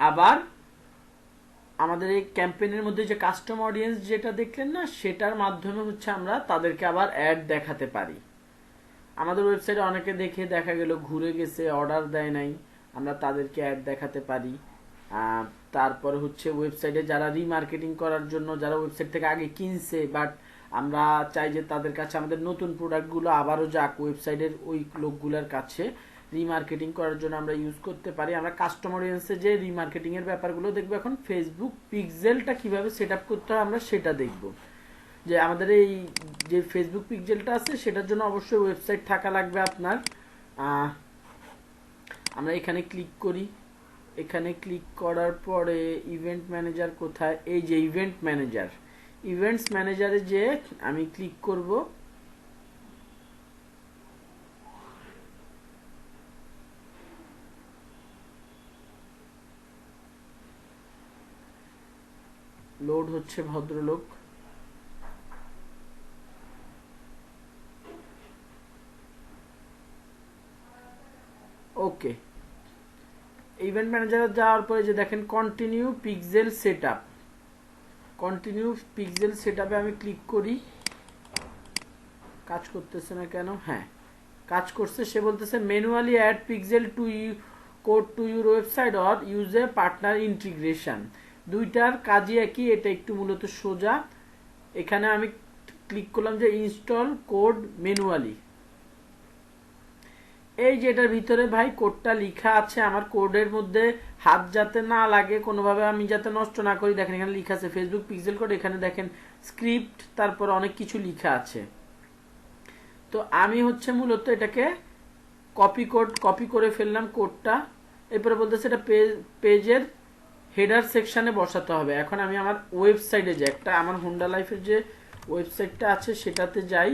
আবার আমাদের এই ক্যাম্পেইনের মধ্যে যে কাস্টম অডিয়েন্স যেটা দেখলেন না, সেটার মাধ্যমে হচ্ছে আমরা তাদেরকে আবার অ্যাড দেখাতে পারি। আমাদের ওয়েবসাইটে অনেকে দেখে দেখা গেল ঘুরে গেছে, অর্ডার দেয় নাই, আমরা তাদেরকে অ্যাড দেখাতে পারি। তারপরে হচ্ছে ওয়েবসাইটে যারা রিমার্কেটিং করার জন্য, যারা ওয়েবসাইট থেকে আগে কিনছে বাট আমরা চাই যে তাদের কাছে আমাদের নতুন প্রোডাক্টগুলো আবারও যাক ওয়েবসাইটের ওই লোকগুলোর কাছে, রিমার্কেটিং করার জন্য আমরা ইউজ করতে পারি। আমরা কাস্টমার অডিয়েন্সে যে রিমার্কেটিং এর ব্যাপারগুলো দেখবো। এখন ফেসবুক পিক্সেলটা কিভাবে সেট আপ করতে হয় আমরা সেটা দেখব। যে আমাদের এই যে ফেসবুক পিক্সেলটা আছে সেটার জন্য অবশ্যই ওয়েবসাইট থাকা লাগবে আপনার। আমরা এখানে ক্লিক করি, এখানে ক্লিক করার পরে ইভেন্ট ম্যানেজার কোথায়, এই যে ইভেন্ট ম্যানেজার, ইভেন্টস ম্যানেজারে যে আমি ক্লিক করব। লোড হচ্ছে ভদ্রলোক। ওকে, ইভেন্ট ম্যানেজারে যাওয়ার পরে যে দেখেন continue pixel setup, continue pixel সেটআপে আমি ক্লিক করি। কাজ করতেছে না কেন? হ্যাঁ কাজ করছে। সে বলতেছে manually add pixel to code to your website or use a partner integration. দুইটার কাজই একই, এটা একটু মূলত সোজা। এখানে আমি ক্লিক করলাম যে ইনস্টল কোড ম্যানুয়ালি। এই যে এটার ভিতরে ভাই কোডটা লেখা আছে, আমার কোডের মধ্যে হাত যাতে না লাগে, কোনোভাবে আমি যাতে নষ্ট না করি। দেখেন এখানে লেখা আছে ফেসবুক পিক্সেল কোড, এখানে দেখেন স্ক্রিপ্ট, তারপর অনেক কিছু লেখা আছে। তো আমি হচ্ছে মূলত এটাকে কপি করে ফেললাম কোডটা। এরপরে বলতেছে এটা পেজের হেডার সেকশনে বসাতে হবে। এখন আমি আমার ওয়েবসাইটে যাই, একটা আমার হোন্ডা লাইফের যে ওয়েবসাইটটা আছে সেটাতে যাই।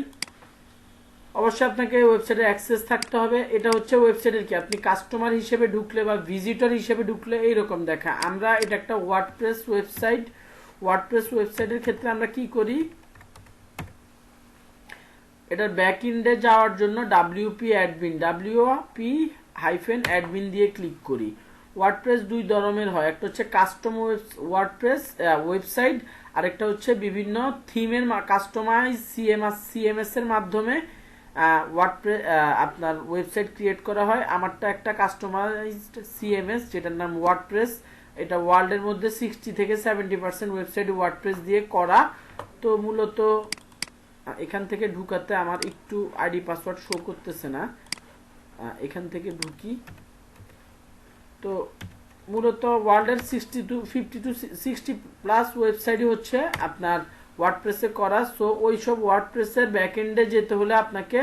অবশ্যই আপনাকে ওয়েবসাইটে অ্যাক্সেস থাকতে হবে। এটা হচ্ছে ওয়েবসাইটের কি, আপনি কাস্টমার হিসেবে ঢুকলে বা ভিজিটর হিসেবে ঢুকলে এইরকম দেখা। আমরা এটা একটা ওয়ার্ডপ্রেস ওয়েবসাইট, ওয়ার্ডপ্রেস ওয়েবসাইটের ক্ষেত্রে আমরা কি করি, এটার ব্যাক এন্ডে যাওয়ার জন্য WP দিয়ে ক্লিক করি। ওয়ার্ডপ্রেস দুই ধরনের হয়, একটা হচ্ছে কাস্টম ওয়ার্ডপ্রেস ওয়েবসাইট, আরেকটা হচ্ছে বিভিন্ন থিমের কাস্টমাইজ সিএমএস এর মাধ্যমে ওয়ার্ডপ্রেস আপনার ওয়েবসাইট ক্রিয়েট করা হয়। আমারটা একটা কাস্টমাইজড সিএমএস যেটার নাম ওয়ার্ডপ্রেস। এটা ওয়ার্ল্ডের মধ্যে 60 থেকে 70% ওয়েবসাইট ওয়ার্ডপ্রেস দিয়ে করা। তো মূলত এখান থেকে ঢুকাতে আমার একটু আইডি পাসওয়ার্ড শো করতেছে না, এখান থেকে ঢুকি। তো মূলত ওয়ার্ল্ডের 60 ওয়েবসাইটই হচ্ছে আপনার ওয়ার্ডপ্রেসে করা। সো ওই সব ওয়ার্ডপ্রেসের ব্যাকএন্ডে যেতে হলে আপনাকে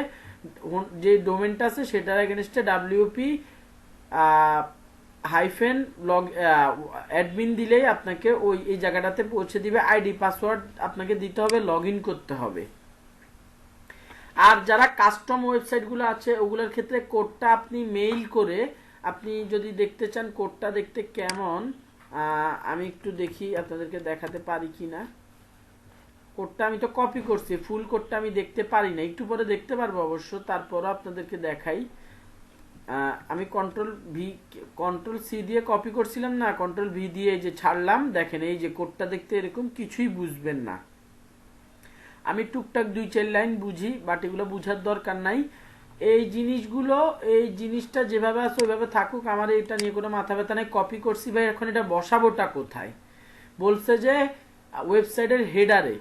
যে ডোমেনটা আছে সেটার এগেনস্টে WP লগ অ্যাডমিন দিলেই আপনাকে ওই এই জায়গাটাতে পৌঁছে দিবে। আইডি পাসওয়ার্ড আপনাকে দিতে হবে, লগ ইন করতে হবে। আর যারা কাস্টম ওয়েবসাইটগুলো আছে ওগুলোর ক্ষেত্রে কোডটা আপনি মেইল করে, আপনি যদি দেখতে চান কোডটা দেখতে কেমন, আমি একটু দেখি আপনাদেরকে দেখাতে পারি কিনা। কোডটা আমি তো কপি করছি, ফুল কোডটা আমি দেখতে পারি না, একটু পরে দেখতে পারবো অবশ্য, তারপরও আপনাদেরকে দেখাই। আমি কন্ট্রোল সি দিয়ে কপি করছিলাম না, কন্ট্রোল ভি দিয়ে যে ছাড়লাম। দেখেন এই যে কোডটা দেখতে এরকম, কিছুই বুঝবেন না। আমি টুকটাক 2-4 লাইন বুঝি, বাট এগুলো বুঝার দরকার নাই। এই জিনিসগুলো, এই জিনিসটা যেভাবে আছে ওইভাবে থাকুক, আমার এটা নিয়ে কোনো মাথা ব্যথা নেই। কপি করছি ভাই, এখন এটা বসাবোটা কোথায়? বলছে যে ওয়েবসাইটের হেডারে।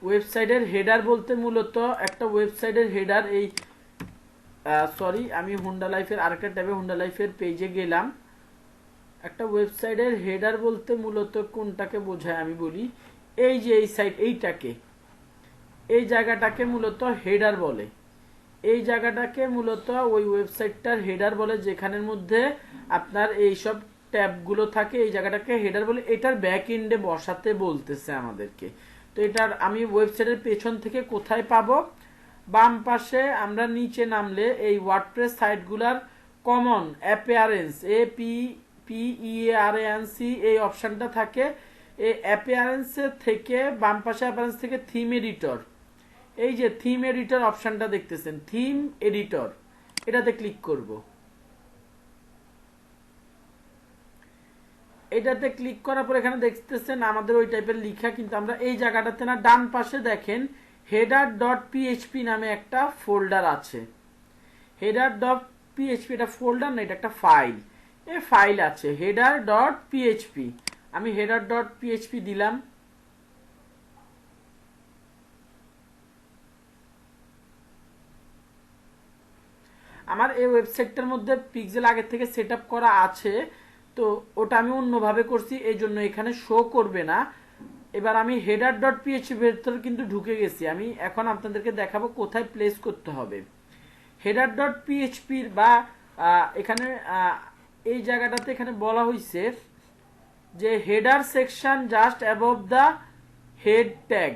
ওয়েবসাইটের হেডার বলতে মূলত একটা ওয়েবসাইটের হেডার, এই সরি আমি হোন্ডা লাইফের আরেকটা ট্যাবে হোন্ডা লাইফের পেজে গেলাম। একটা ওয়েবসাইটের হেডার বলতে মূলত কোনটাকে বোঝায় আমি বলি, এই যে এই সাইট, এইটাকে, এই জায়গাটাকে মূলত হেডার বলে। এই জায়গাটাকে মূলত ওই ওয়েবসাইটটার হেডার বলে, যেখানের মধ্যে আপনার এই সব ট্যাবগুলো থাকে। এই জায়গাটাকে হেডার বলে। এটার ব্যাক এন্ডে বসাতে বলতেছে আমাদেরকে। তো এটার আমি ওয়েবসাইটের পেছন থেকে কোথায় পাবো? বাম পাশে আমরা নিচে নামলে এই ওয়ার্ডপ্রেস সাইটগুলার কমন অ্যাপিয়ারেন্স, APPEARANC এই অপশনটা থাকে। এই অ্যাপিয়ারেন্সের থেকে বাম পাশে অ্যাপিয়ারেন্স থেকে থিম এডিটর, এই যে থিম এডিটর অপশনটা দেখতেছেন, থিম এডিটর, এটাতে ক্লিক করব। এটাতে ক্লিক করার পর এখানে দেখতেছেন আমাদের ওই টাইপের লেখা, কিন্তু আমরা এই জায়গাটাতে না, ডান পাশে দেখেন header.php নামে একটা ফোল্ডার আছে। header.php এটা ফোল্ডার না, এটা একটা ফাইল। এ ফাইল আছে header.php, আমি header.php দিলাম। আমার এই ওয়েবসাইটটার মধ্যে পিক্সেল আগের থেকে সেট আপ করা আছে, তো ওটা আমি অন্যভাবে করছি, এই জন্য এখানে শো করবে না। এবার আমি header.php ভেতর কিন্তু ঢুকে গেছি, আমি এখন আপনাদেরকে দেখাবো কোথায় প্লেস করতে হবে। header.php বা এখানে এই জায়গাটাতে এখানে বলা হয়েছে যে header section just above the head tag,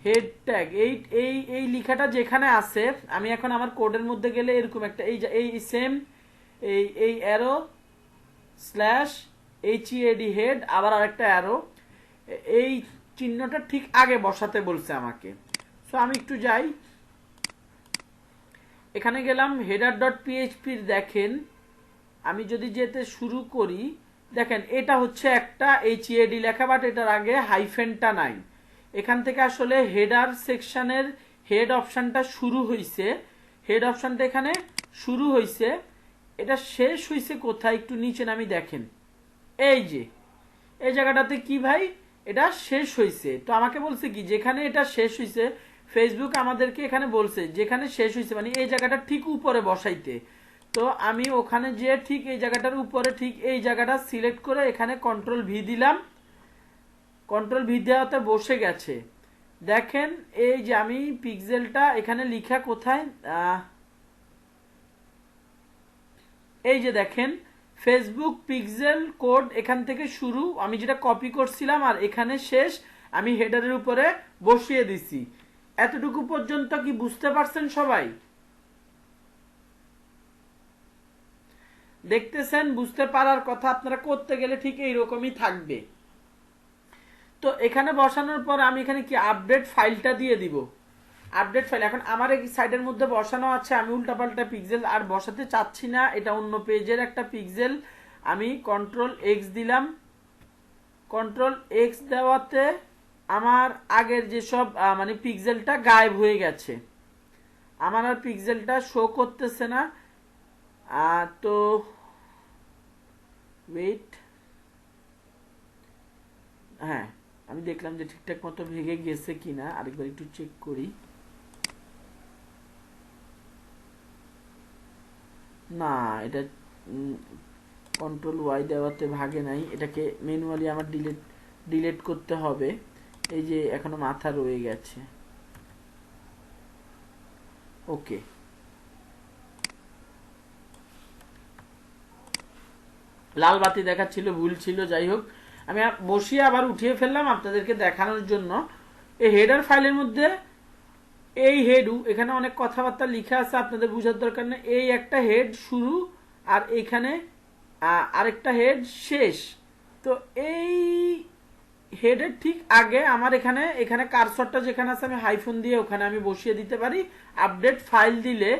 head tag এই এই এই লেখাটা যেখানে আছে, আমি এখন আমার কোডের মধ্যে গেলে এরকম একটা এই সেম এই অ্যারো স্ল্যাশ HEAD হেড, আবার আরেকটা অ্যারো, এই চিহ্নটা ঠিক আগে বসাতে বলছে আমাকে। সো আমি একটু যাই, এখানে গেলাম header.php। দেখেন আমি যদি যেতে শুরু করি, দেখেন এটা হচ্ছে একটা HEAD লেখা, বাট এটার আগে হাইফেনটা নাই। এখান থেকে আসলে হেডার সেকশনের হেড অপশনটা শুরু হয়েছে, হেড অপশনটা এখানে শুরু হয়েছে, এটা শেষ হয়েছে কোথায় একটু নিচে নামি দেখেন, এই যে এই জায়গাটাতে কি ভাই, এটা শেষ হয়েছে। তো আমাকে বলছে কি যেখানে এটা শেষ হয়েছে, ফেসবুক আমাদেরকে এখানে বলছে যেখানে শেষ হয়েছে মানে এই জায়গাটা ঠিক উপরে বসাইতে। তো আমি ওখানে যে ঠিক এই জায়গাটার উপরে ঠিক এই জায়গাটা সিলেক্ট করে এখানে কন্ট্রোল ভি দিলাম, কন্ট্রোল ভি দেওয়াতে বসে গেছে। দেখেন এই যে আমি পিক্সেলটা এখানে লিখা কোথায়, এই যে দেখেন ফেসবুক পিক্সেল কোড এখান থেকে শুরু, আমি যেটা কপি করছিলাম আর এখানে শেষ, আমি হেডারের উপরে বসিয়ে দিছি। এতটুকু পর্যন্ত কি বুঝতে পারছেন সবাই? দেখতেছেন, বুঝতে পারার কথা, আপনারা করতে গেলে ঠিক এইরকমই থাকবে। তো এখানে বসানোর পর আমি এখানে কি আপডেট ফাইলটা দিয়ে দিব, আপডেট ফাইল। এখন আমার এই সাইডের মধ্যে বসানো আছে, আমি উল্টাপাল্টা পিক্সেল আর বসাতে চাচ্ছি না, এটা অন্য পেজের একটা পিক্সেল। আমি কন্ট্রোল এক্স দিলাম, কন্ট্রোল এক্স দেওয়াতে আমার আগের যেসব মানে পিক্সেলটা গায়েব হয়ে গেছে, আমার আর পিক্সেলটা শো করতেছে না। তো ওয়েট, হ্যাঁ আমি দেখলাম যে ঠিকঠাক মতো ভেঙে গেছে কিনা, আরেকবার একটু চেক করি। না, এটা কন্ট্রোল ওয়াই দেওয়াতে ভাগে নাই, এটাকে ম্যানুয়ালি আমার ডিলিট করতে হবে। এই যে এখনো মাথা রয়ে গেছে। ওকে, লাল বাতি দেখাচ্ছিল, ভুল ছিল, যাই হোক আমি বসিয়ে আবার উঠিয়ে ফেললাম আপনাদেরকে দেখানোর জন্য। এই হেডার ফাইলের মধ্যে এই হেড, এখানে অনেক কথাবার্তা লিখা আছে, আপনাদের বোঝার দরকার নেই। এই একটা হেড শুরু আর এখানে আরেকটা হেড শেষ। তো এই হেডের ঠিক আগে আমার এখানে এখানে কারসরটা যেখানে আছে আমি হাইফোন দিয়ে ওখানে আমি বসিয়ে দিতে পারি। আপডেট ফাইল দিলে,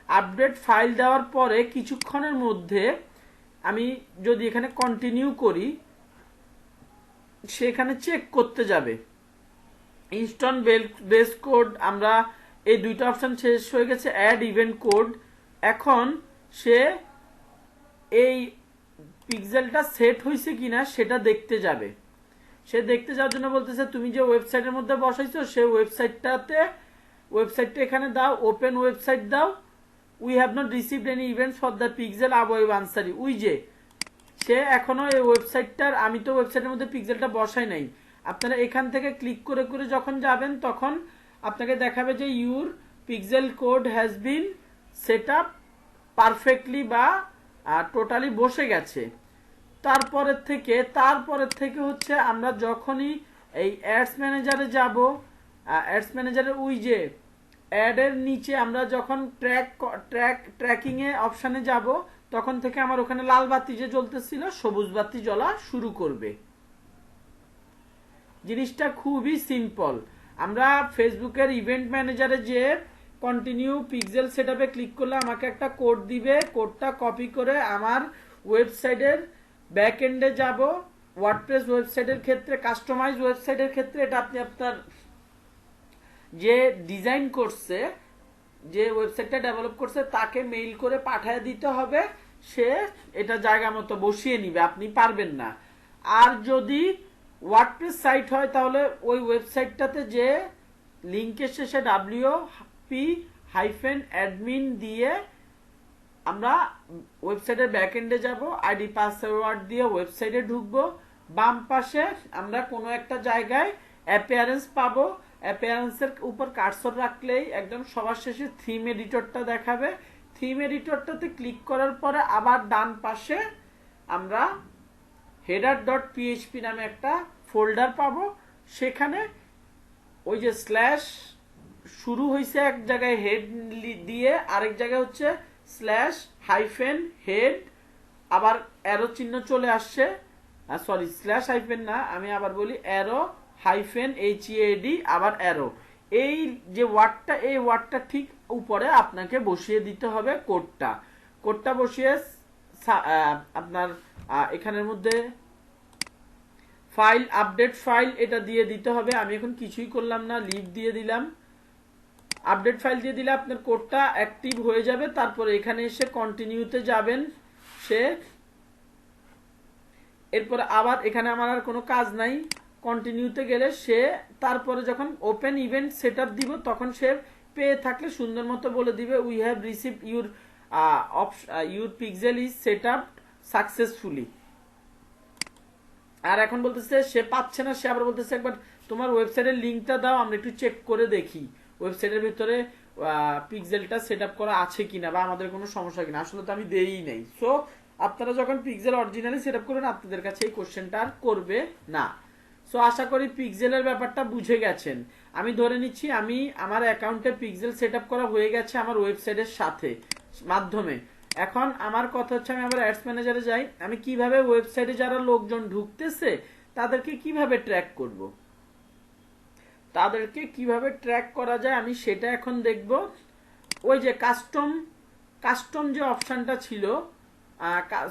আপডেট ফাইল দেওয়ার পরে কিছুক্ষণের মধ্যে আমি যদি এখানে কন্টিনিউ করি, সেখানে চেক করতে যাবে ইনস্ট্যান্ট বেস কোড। আমরা এই দুইটা অপশন শেষ হয়ে গেছে, অ্যাড ইভেন্ট কোড। এখন সে এই পিক্সেলটা সেট হয়েছে কিনা সেটা দেখতে যাবে। সে দেখতে যাওয়ার জন্য বলতেছে তুমি যে ওয়েবসাইটের মধ্যে বসাইছো সে ওয়েবসাইটটা এখানে দাও, ওপেন ওয়েবসাইট দাও। We have not received any events for the pixel above Ansari. We যে সে এখনো এই ওয়েবসাইটটার, আমি তো ওয়েবসাইটের মধ্যে পিক্সেলটা বসাই নাই। আপনারা এখান থেকে ক্লিক করে করে যখন যাবেন তখন আপনাকে দেখাবে যে your pixel code has been set up perfectly বা টোটালি বসে গেছে। তারপরের থেকে হচ্ছে আমরা যখনই এই অ্যাডস ম্যানেজারে যাব, অ্যাডস ম্যানেজারের ওই যে অ্যাডের নিচে আমরা যখন ট্র্যাকিং এ অপশানে যাব, তখন থেকে আমার ওখানে লাল বাতি যে জ্বলতেছিল সবুজ বাতি জ্বলা শুরু করবে। জিনিসটা খুবই সিম্পল। আমরা ফেসবুকের ইভেন্ট ম্যানেজারে যে কন্টিনিউ পিক্সেল সেটআপে ক্লিক করলে আমাকে একটা কোড দিবে, কোডটা কপি করে আমার ওয়েবসাইটের ব্যাক এন্ডে যাব। ওয়ার্ডপ্রেস ওয়েবসাইটের ক্ষেত্রে, কাস্টমাইজ ওয়েবসাইটের ক্ষেত্রে এটা আপনি আপনার যে ডিজাইন করছে, যে ওয়েবসাইটটা ডেভেলপ করছে তাকে মেইল করে পাঠিয়ে দিতে হবে। সে এটা জায়গা মতো বসিয়ে নিবে, আপনি পারবেন না। আর যদি ওয়ার্ডপ্রেস সাইট হয় তাহলে ওই ওয়েবসাইটটাতে যে লিঙ্কের শেষে wp-admin দিয়ে আমরা ওয়েবসাইটের ব্যাকএন্ডে যাব, আইডি পাসওয়ার্ড দিয়ে ওয়েবসাইটে ঢুকবো। বাম পাশে আমরা কোনো একটা জায়গায় অ্যাপিয়ারেন্স পাবো, অ্যাপিয়ারেন্সের উপর কার্সর রাখলেই একদম সবার শেষে থিম এডিটরটা দেখাবে। থিম এডিটরটাতে ক্লিক করার পরে আবার ডান পাশে আমরা header.php নামে একটা ফোল্ডার পাবো। সেখানে ওই যে স্ল্যাশ শুরু হয়েছে এক জায়গায় হেড দিয়ে, আরেক জায়গায় হচ্ছে স্ল্যাশ হাইফেন হেড, আবার অ্যারো চিহ্ন চলে আসছে, সরি স্ল্যাশ হাইফেন না, আমি আবার বলি অ্যারো হাইফেন HEAD আবার অ্যারো। এই যে ওয়ার্ডটা, এই ওয়ার্ডটা ঠিক উপরে আপনাকে বসিয়ে দিতে হবে কোডটা বসিয়ে আপনার এখানের মধ্যে ফাইল আপডেট ফাইল এটা দিয়ে দিতে হবে। আমি এখন কিছুই করলাম না, লিভ দিয়ে দিলাম। আপডেট ফাইল দিয়ে দিলে আপনার কোডটা অ্যাক্টিভ হয়ে যাবে। তারপরে এখানে এসে কন্টিনিউতে যাবেন সে, এরপর আবার এখানে আমার আর কোনো কাজ নাই। কন্টিনিউতে গেলে সে তারপরে যখন ওপেন ইভেন্ট সেটআপ দিব তখন সে পেয়ে থাকলে সুন্দর মতো বলে দিবে we have received your pixel is setup successfully. আর এখন বলতেছে সে পাচ্ছে না, সে আবার বলতেছে একবার তোমার ওয়েবসাইটের লিঙ্কটা দাও, আমরা একটু চেক করে দেখি ওয়েবসাইটের ভিতরে পিক্সেলটা সেটআপ করা আছে কিনা বা আমাদের কোনো সমস্যা কিনা। আসলে তো আমি দেই নাই। সো আপনারা যখন পিক্সেল অরিজিনালি সেটআপ করবেন আপনাদের কাছে এই কোশ্চেনটা আর করবে না। সো আশা করি পিক্সেলের ব্যাপারটা বুঝে গেছেন। আমি ধরে নিচ্ছি আমি আমার অ্যাকাউন্টে পিক্সেল সেটআপ করা হয়ে গেছে আমার ওয়েবসাইটের সাথে মাধ্যমে। এখন আমার কথা হচ্ছে আমি আবার অ্যাডস ম্যানেজারে যাই, আমি কিভাবে ওয়েবসাইটে যারা লোকজন ঢুকতেছে তাদেরকে কিভাবে ট্র্যাক করব, তাদেরকে কিভাবে ট্র্যাক করা যায় আমি সেটা এখন দেখব। ওই যে কাস্টম যে অপশনটা ছিল,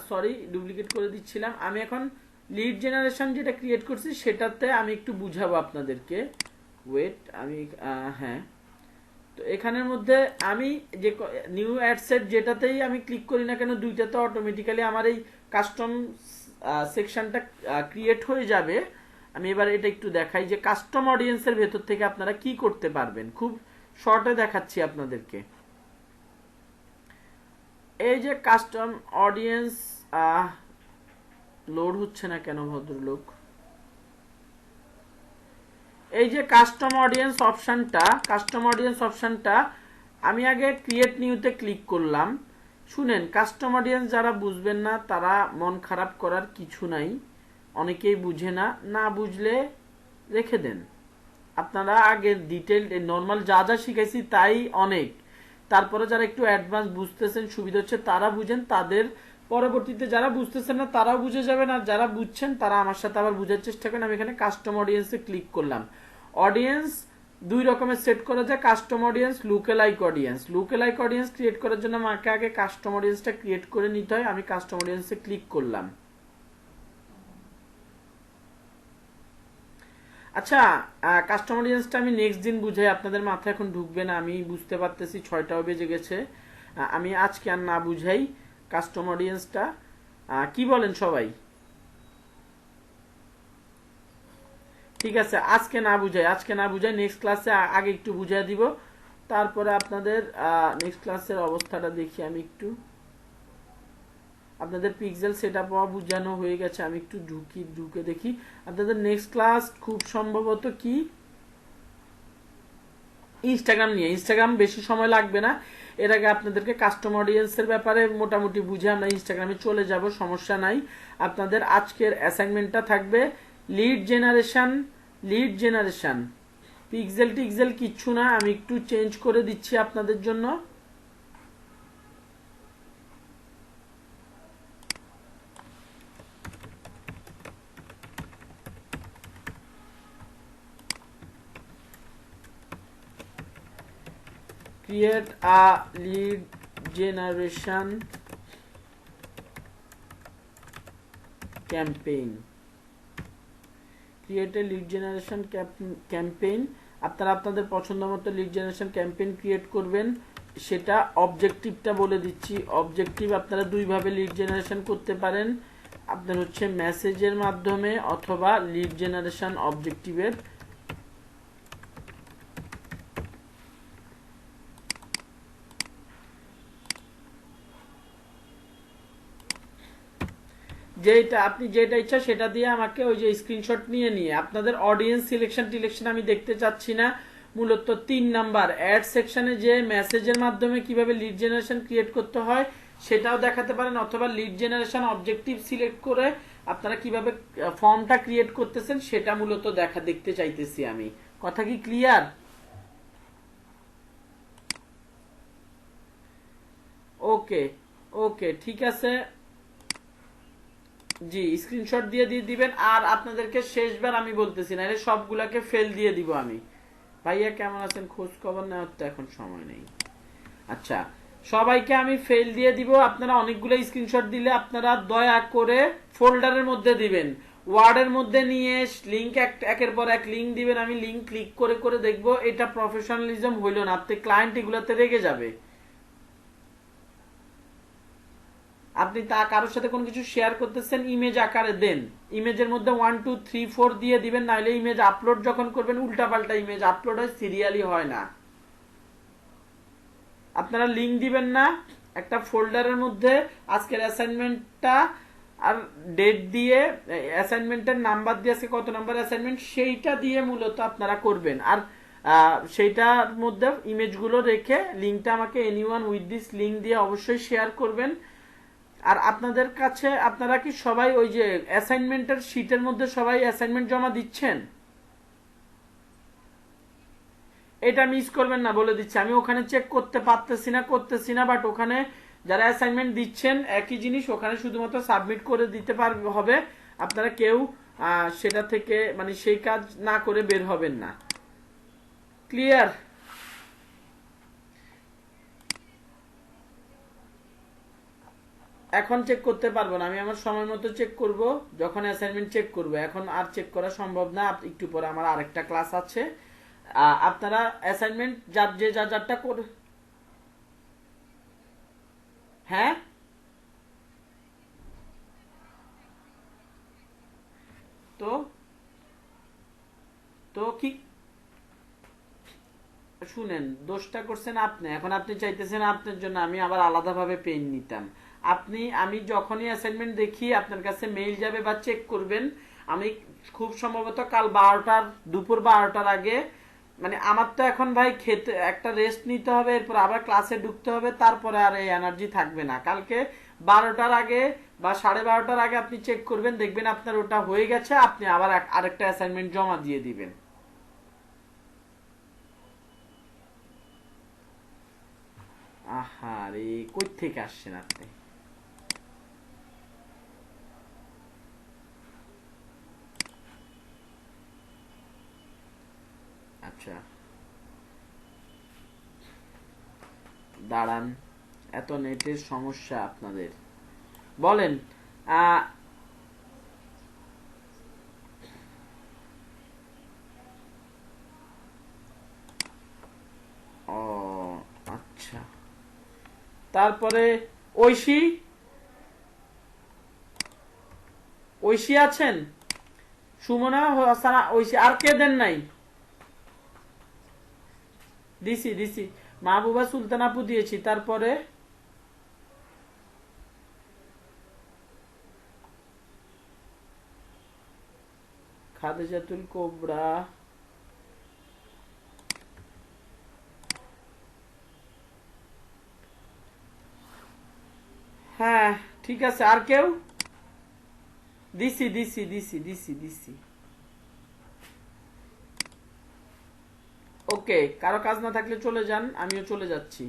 সরি ডুপ্লিকেট করে দিচ্ছিলাম, আমি এখন লিড জেনারেশন যেটা ক্রিয়েট করছি সেটাতে আমি একটু বুঝাবো আপনাদেরকে। ওয়েট আমি হ্যাঁ, তো এখানের মধ্যে আমি যে নিউ অ্যাডসেট যেটাতেই আমি ক্লিক করি না কেন দুইটাতে অটোমেটিক্যালি আমার এই কাস্টম সেকশনটা ক্রিয়েট হয়ে যাবে। আমি এবার এটা একটু দেখাই যে কাস্টম অডিয়েন্সের ভেতর থেকে আপনারা কি করতে পারবেন, খুব শর্টে দেখাচ্ছি আপনাদেরকে। এই যে কাস্টম অডিয়েন্স লোড হচ্ছে না কেন ভদ্রলোক, এই যে কাস্টম অডিয়েন্স অপশনটা আমি আগে ক্রিয়েট নিউতে ক্লিক করলাম। শুনেন, কাস্টম অডিয়েন্স যারা বুঝবেন না তারা মন খারাপ করার কিছু নাই, অনেকেই বুঝে না বুঝলে রেখে দেন। আপনারা আগে ডিটেইল নর্মাল যা যা শিখাইছি তাই অনেক, তারপরে যারা একটু অ্যাডভান্স বুঝতেছেন সুবিধা হচ্ছে তারা বুঝেন, তাদের পরবর্তীতে যারা বুঝতেছেন না তারাও বুঝে যাবেন, আর যারা বুঝছেন তারা আমার সাথে আবার বুঝার চেষ্টা করেন। আমি এখানে কাস্টম অডিয়েন্সে ক্লিক করলাম। অডিয়েন্স দুই রকমের সেট করা যায়, custom audience, lookalike audience. Lookalike audience create করার জন্য আমাকে আগে কাস্টম অডিয়েন্সটা ক্রিয়েট করে নিতে হয়। আমি কাস্টম অডিয়েন্সে ক্লিক করলাম। আচ্ছা, কাস্টম অডিয়েন্সটা আমি নেক্সট দিন বুঝাই, আপনাদের মাথায় এখন ঢুকবে না, আমি বুঝতে পারতেছি 6টাও বেজে গেছে। আমি আজকে আর না বুঝাই কাস্টম অডিয়েন্সটা। কি বলেন সবাই? ঠিক আছে, আজকে না বুঝাই, নেক্সট ক্লাসে আগে একটু বুঝাই দিব, তারপরে আপনাদের নেক্সট ক্লাসের অবস্থাটা দেখি। আমি একটু আপনাদের পিক্সেল সেটআপ বোঝানো হয়ে গেছে, আমি একটু ঢুকে দেখি আপনাদের নেক্সট ক্লাস খুব সম্ভবত কি ইনস্টাগ্রাম নিয়ে। ইনস্টাগ্রাম বেশি সময় লাগবে না, এর আগে আপনাদেরকে কাস্টম অডিয়েন্সের ব্যাপারে মোটামুটি বুঝে আমরা ইনস্টাগ্রামে চলে যাব, সমস্যা নাই। আপনাদের আজকের অ্যাসাইনমেন্টটা থাকবে লিড জেনারেশন। পিক্সেল কিচ্ছু না, আমি একটু চেঞ্জ করে দিচ্ছি আপনাদের জন্য। Create a lead generation campaign. আপনারা আপনাদের পছন্দ মতো লিড জেনারেশন ক্যাম্পেইন ক্রিয়েট করবেন। সেটা অবজেক্টিভটা বলে দিচ্ছি। অবজেক্টিভ আপনারা দুইভাবে লিড জেনারেশন করতে পারেন, আপনার হচ্ছে মেসেজের মাধ্যমে অথবা লিড জেনারেশন অবজেক্টিভের যেটা আপনি যেটা ইচ্ছা সেটা দিয়ে আমাকে ওই যে স্ক্রিনশট নিয়ে আপনাদের অডিয়েন্স সিলেকশন আমি দেখতে চাচ্ছি না। মূলত 3 নাম্বার অ্যাড সেকশনে যে মেসেজের মাধ্যমে কিভাবে লিড জেনারেশন ক্রিয়েট করতে হয় সেটাও দেখাতে পারেন, অথবা লিড জেনারেশন অবজেক্টিভ সিলেক্ট করে আপনারা কিভাবে ফর্মটা ক্রিয়েট করতেছেন সেটা মূলত দেখতে চাইতেছি আমি। কথা কি ক্লিয়ার? ওকে ওকে ঠিক আছে জি, স্ক্রিনশট দিয়ে দিবেন। আর আপনাদেরকে শেষবার আমি বলতেছি না, এর সবগুলাকে ফেল দিয়ে দিব আমি। ভাইয়া কেমন আছেন, খোঁজ খবর নেওয়ার তো এখন সময় নেই। আচ্ছা, সবাইকে আমি ফেল দিয়ে দিব। আপনারা অনেকগুলো স্ক্রিনশট দিলে আপনারা দয়া করে ফোল্ডারের মধ্যে দিবেন, ওয়ার্ডের মধ্যে নিয়ে লিংক একের পর এক লিংক দিবেন। আমি লিংক ক্লিক করে করে দেখবো, এটা প্রফেশনালিজম হইল না, আপনি ক্লায়েন্ট এগুলাতে রেগে যাবে। আপনি তা কারোর সাথে কোনো কিছু শেয়ার করতেছেন ইমেজ আকারে দেন, ইমেজের মধ্যে 1 2 3 4 দিয়ে দিবেন, নাহলে ইমেজ আপলোড যখন করবেন উল্টাপাল্টা ইমেজ আপলোড হয়, সিরিয়ালি হয় না। আপনারা লিংক দিবেন না, একটা ফোল্ডারের মধ্যে আজকের অ্যাসাইনমেন্টটা আর ডেট দিয়ে অ্যাসাইনমেন্টের নাম্বার দিয়ে আজকে কত নাম্বার অ্যাসাইনমেন্ট সেইটা দিয়ে মূলত আপনারা করবেন। আর সেইটার মধ্যে ইমেজগুলো রেখে লিঙ্কটা আমাকে এনিওয়ান উইথ দিস লিঙ্ক দিয়ে অবশ্যই শেয়ার করবেন। আর আপনাদের কাছে আপনারা কি সবাই ওই যে অ্যাসাইনমেন্টের শীটের মধ্যে সবাই অ্যাসাইনমেন্ট জমা দিচ্ছেন? এটা মিস করবেন না, বলে দিচ্ছি। আমি ওখানে চেক করতে করতেছি না, বাট ওখানে যারা অ্যাসাইনমেন্ট দিচ্ছেন একই জিনিস, ওখানে শুধুমাত্র সাবমিট করে দিতে হবে। আপনারা কেউ সেটা থেকে মানে সেই কাজ না করে বের হবেন না। ক্লিয়ার? এখন চেক করতে পারবো না, আমি আমার সময় মতো চেক করব যখন অ্যাসাইনমেন্ট চেক করব। এখন আর চেক করা সম্ভব না, একটু পরে আমার আরেকটা ক্লাস আছে। আপনারা অ্যাসাইনমেন্ট যারটা করে। হ্যাঁ, তো তো কি শুনেন, দোষটা করছেন আপনি। এখন আপনি চাইতেছেন আপনার জন্য আমি আবার আলাদাভাবে পেন নিতাম। আমি যখনই অ্যাসাইনমেন্ট দেখি আপনার কাছে মেইল যাবে বা চেক করবেন, আমি খুব সম্ভবত কাল 12টার দুপুর 12টার আগে, মানে আমার তো এখন ভাই খেতে একটা রেস্ট নিতে হবে, এরপর আবার ক্লাসে ঢুকতে হবে, তারপরে আর এই এনার্জি থাকবে না। কালকে 12টার আগে বা 12:30টার আগে আপনি চেক করবেন, দেখবেন আপনার ওটা হয়ে গেছে, আপনি আবার আরেকটা অ্যাসাইনমেন্ট জমা দিয়ে দিবেন। আহারে, কই থেকে আসছেন আপনি? আচ্ছা দাঁড়ান, এত নেটের সমস্যা আপনাদের, বলেন। ও আচ্ছা, তারপরে ঐশী ঐশী আছেন? সুমনা হাসানা ঐশী, আর কে দেন নাই? দিছি মাহবুবা সুলতান আপু দিয়েছি, তারপরে খাদিজাতুল কোবরা, হ্যাঁ ঠিক আছে। আর কেউ? দিছি। ওকে, কারো কাজ না থাকলে চলে যান, আমিও চলে যাচ্ছি।